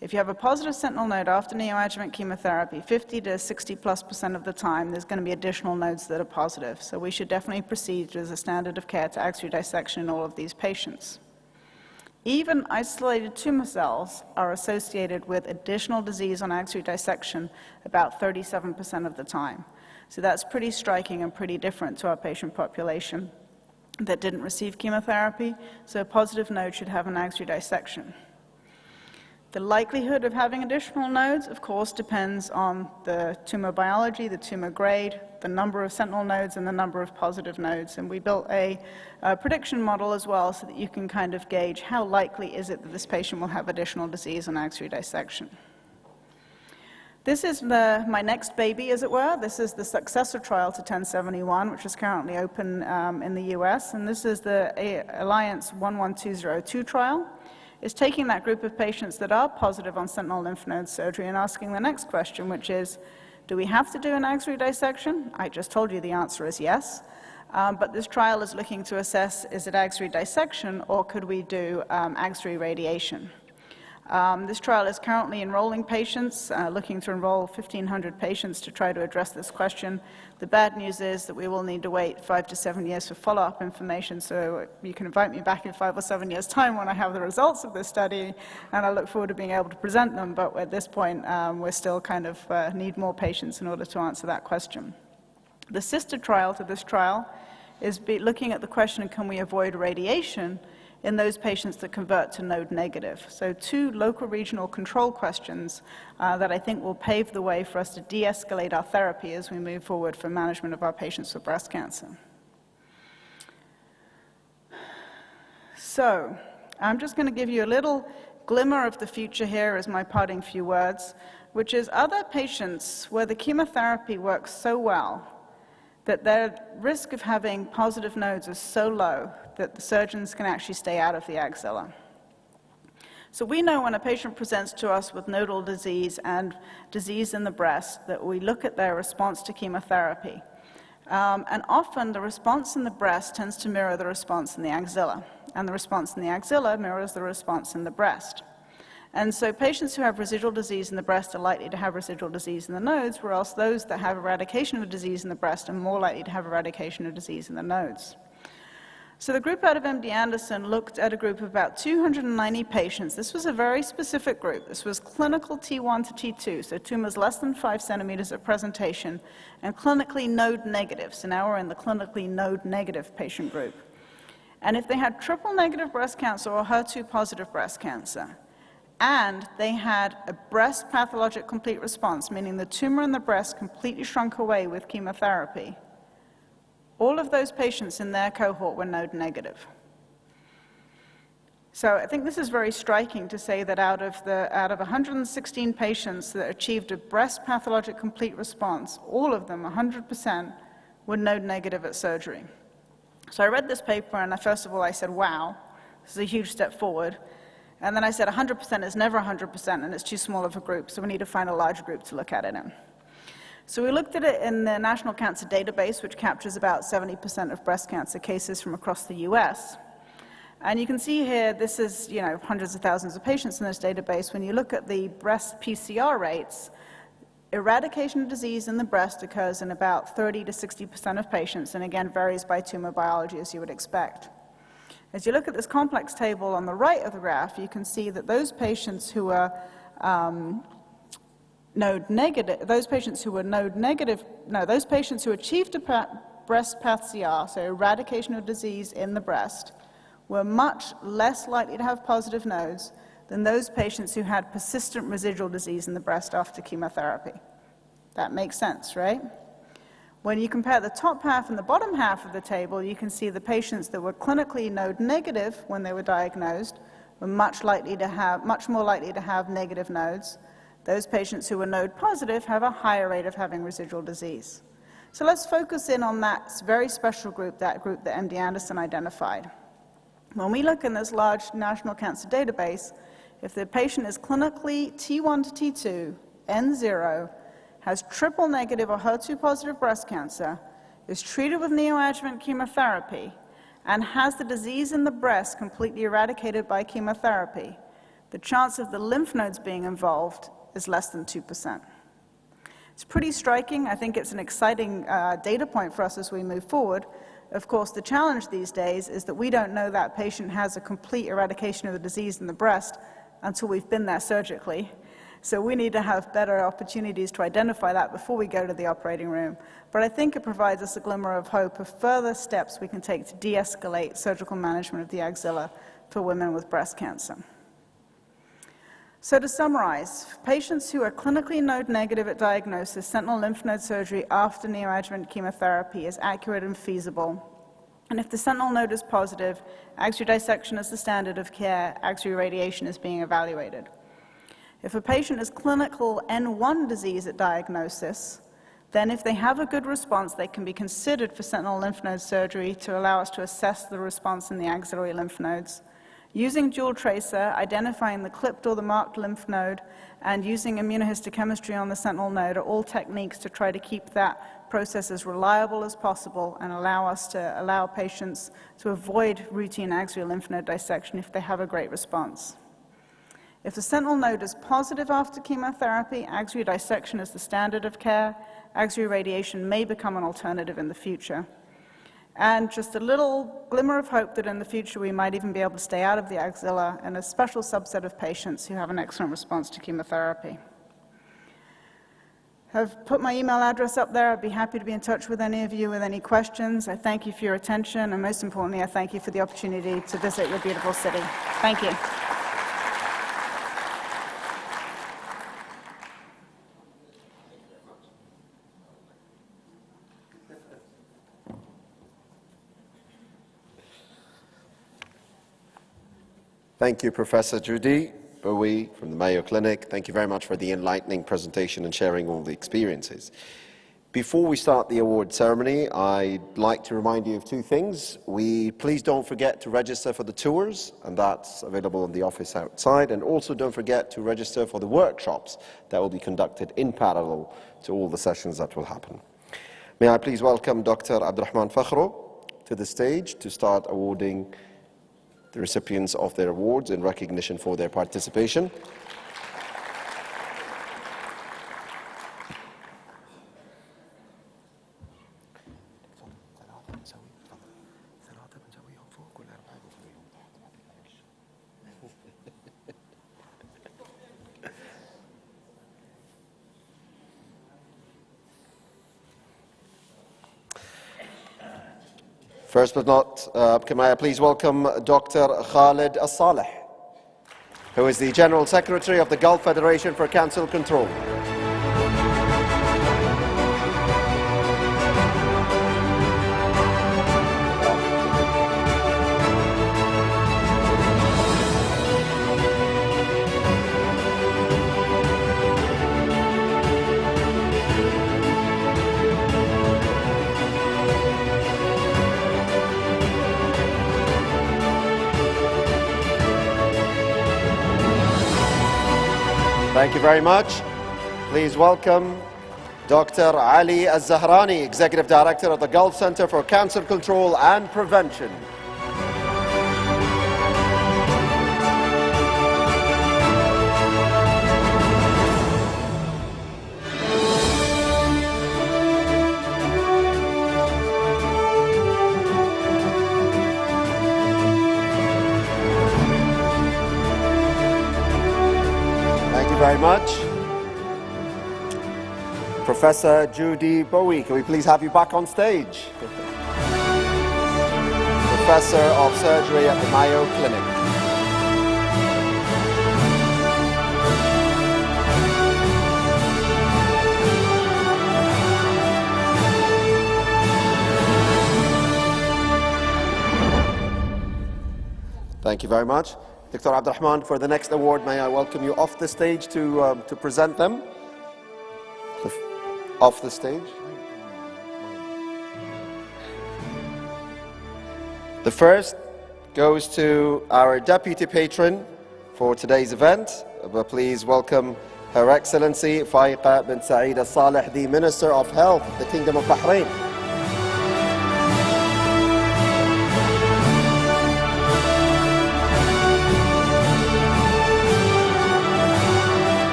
If you have a positive sentinel node after neoadjuvant chemotherapy, 50 to 60+% of the time, there's going to be additional nodes that are positive. So we should definitely proceed as a standard of care to axillary dissection in all of these patients. Even isolated tumor cells are associated with additional disease on axillary dissection about 37% of the time. So that's pretty striking and pretty different to our patient population that didn't receive chemotherapy. So a positive node should have an axillary dissection. The likelihood of having additional nodes, of course, depends on the tumor biology, the tumor grade, the number of sentinel nodes, and the number of positive nodes. And we built a prediction model as well so that you can kind of gauge how likely is it that this patient will have additional disease on axillary dissection. This is my next baby, as it were. This is the successor trial to 1071, which is currently open in the US. And this is the Alliance 11202 trial. Is taking that group of patients that are positive on sentinel lymph node surgery and asking the next question, which is, do we have to do an axillary dissection? I just told you the answer is yes. But this trial is looking to assess, is it axillary dissection or could we do axillary radiation? This trial is currently enrolling patients, looking to enroll 1,500 patients to try to address this question. The bad news is that we will need to wait 5 to 7 years for follow-up information, so you can invite me back in 5 or 7 years' time when I have the results of this study, and I look forward to being able to present them, but at this point, we're still kind of need more patients in order to answer that question. The sister trial to this trial is looking at the question, can we avoid radiation in those patients that convert to node negative. So 2 local regional control questions that I think will pave the way for us to de-escalate our therapy as we move forward for management of our patients with breast cancer. So I'm just going to give you a little glimmer of the future here as my parting few words, which is other patients where the chemotherapy works so well that their risk of having positive nodes is so low that the surgeons can actually stay out of the axilla. So we know when a patient presents to us with nodal disease and disease in the breast that we look at their response to chemotherapy. And often the response in the breast tends to mirror the response in the axilla, and the response in the axilla mirrors the response in the breast. And so patients who have residual disease in the breast are likely to have residual disease in the nodes, whereas those that have eradication of disease in the breast are more likely to have eradication of disease in the nodes. So the group out of MD Anderson looked at a group of about 290 patients. This was a very specific group. This was clinical T1 to T2, so tumors less than 5 centimeters at presentation, and clinically node negative. So now we're in the clinically node negative patient group. And if they had triple negative breast cancer or HER2 positive breast cancer, and they had a breast pathologic complete response, meaning the tumor in the breast completely shrunk away with chemotherapy, all of those patients in their cohort were node negative. So I think this is very striking to say that out of 116 patients that achieved a breast pathologic complete response, all of them, 100%, were node negative at surgery. So I read this paper, and first of all I said, wow, this is a huge step forward. And then I said 100% is never 100%, and it's too small of a group, so we need to find a large group to look at it in. So we looked at it in the National Cancer Database, which captures about 70% of breast cancer cases from across the US. And you can see here, this is, hundreds of thousands of patients in this database. When you look at the breast PCR rates, eradication of disease in the breast occurs in about 30 to 60% of patients, and again, varies by tumor biology, as you would expect. As you look at this complex table on the right of the graph, you can see that those patients who are those patients who achieved a breast path CR, so eradication of disease in the breast, were much less likely to have positive nodes than those patients who had persistent residual disease in the breast after chemotherapy. That makes sense, right? When you compare the top half and the bottom half of the table, you can see the patients that were clinically node negative when they were diagnosed were much more likely to have negative nodes. Those patients who were node positive have a higher rate of having residual disease. So let's focus in on that very special group, that MD Anderson identified. When we look in this large national cancer database, if the patient is clinically T1 to T2, N0, has triple negative or HER2 positive breast cancer, is treated with neoadjuvant chemotherapy, and has the disease in the breast completely eradicated by chemotherapy, the chance of the lymph nodes being involved is less than 2%. It's pretty striking. I think it's an exciting data point for us as we move forward. Of course, the challenge these days is that we don't know that patient has a complete eradication of the disease in the breast until we've been there surgically. So we need to have better opportunities to identify that before we go to the operating room. But I think it provides us a glimmer of hope of further steps we can take to de-escalate surgical management of the axilla for women with breast cancer. So to summarize, patients who are clinically node negative at diagnosis, sentinel lymph node surgery after neoadjuvant chemotherapy is accurate and feasible. And if the sentinel node is positive, axillary dissection is the standard of care, axillary radiation is being evaluated. If a patient is clinical N1 disease at diagnosis, then if they have a good response, they can be considered for sentinel lymph node surgery to allow us to assess the response in the axillary lymph nodes. Using dual tracer, identifying the clipped or the marked lymph node, and using immunohistochemistry on the sentinel node are all techniques to try to keep that process as reliable as possible and allow patients to avoid routine axillary lymph node dissection if they have a great response. If the sentinel node is positive after chemotherapy, axillary dissection is the standard of care. Axillary radiation may become an alternative in the future. And just a little glimmer of hope that in the future we might even be able to stay out of the axilla in a special subset of patients who have an excellent response to chemotherapy. I've put my email address up there. I'd be happy to be in touch with any of you with any questions. I thank you for your attention, and most importantly, I thank you for the opportunity to visit your beautiful city. Thank you. Thank you, Professor Judy Bowie from the Mayo Clinic. Thank you very much for the enlightening presentation and sharing all the experiences. Before we start the award ceremony, I'd like to remind you of two things. Please don't forget to register for the tours, and that's available in the office outside. And also don't forget to register for the workshops that will be conducted in parallel to all the sessions that will happen. May I please welcome Dr. Abdurrahman Fakhro to the stage to start awarding the recipients of their awards in recognition for their participation. First but not, can I please welcome Dr. Khalid Al-Saleh. who is the General Secretary of the Gulf Federation for Cancer Control. Thank you very much. Please welcome Dr. Ali Al-Zahrani, Executive Director of the Gulf Center for Cancer Control and Prevention. Very much. Professor Judy Bowie, can we please have you back on stage? Professor of Surgery at the Mayo Clinic. Thank you very much. Dr. Abdurrahman, for the next award, may I welcome you off the stage to present them? Off the stage. The first goes to our Deputy Patron for today's event. Please welcome Her Excellency Faiqa bint Saeed Al-Saleh, the Minister of Health of the Kingdom of Bahrain.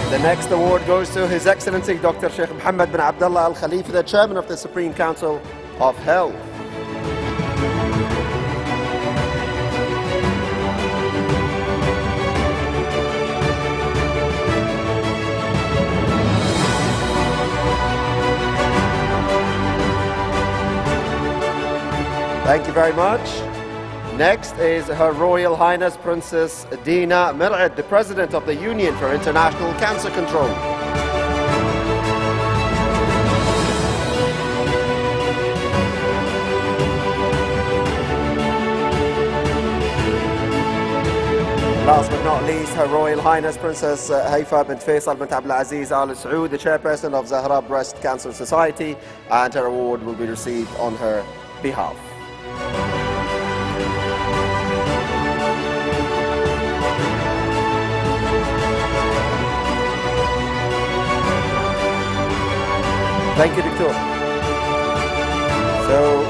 The next award goes to His Excellency Dr. Sheikh Mohammed bin Abdullah Al Khalifa, the Chairman of the Supreme Council of Health. Thank you very much. Next is Her Royal Highness Princess Dina Mir'ad, the President of the Union for International Cancer Control. Last but not least, Her Royal Highness Princess Haifa bint Faisal bint Abdulaziz Al Saud, the Chairperson of Zahra Breast Cancer Society, and her award will be received on her behalf. Thank you, Doctor. So,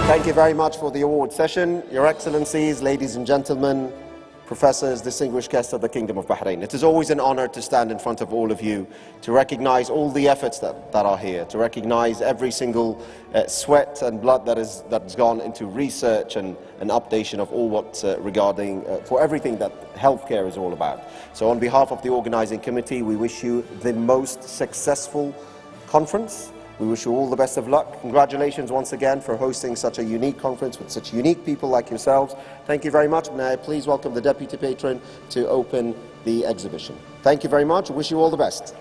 thank you very much for the award session. Your Excellencies, ladies and gentlemen, professors, distinguished guests of the Kingdom of Bahrain. It is always an honor to stand in front of all of you, to recognize all the efforts that are here, to recognize every single sweat and blood that's gone into research and updation of all what's regarding, for everything that healthcare is all about. So on behalf of the organizing committee, we wish you the most successful conference. We wish you all the best of luck. Congratulations once again for hosting such a unique conference with such unique people like yourselves. Thank you very much. May I please welcome the Deputy Patron to open the exhibition. Thank you very much. Wish you all the best.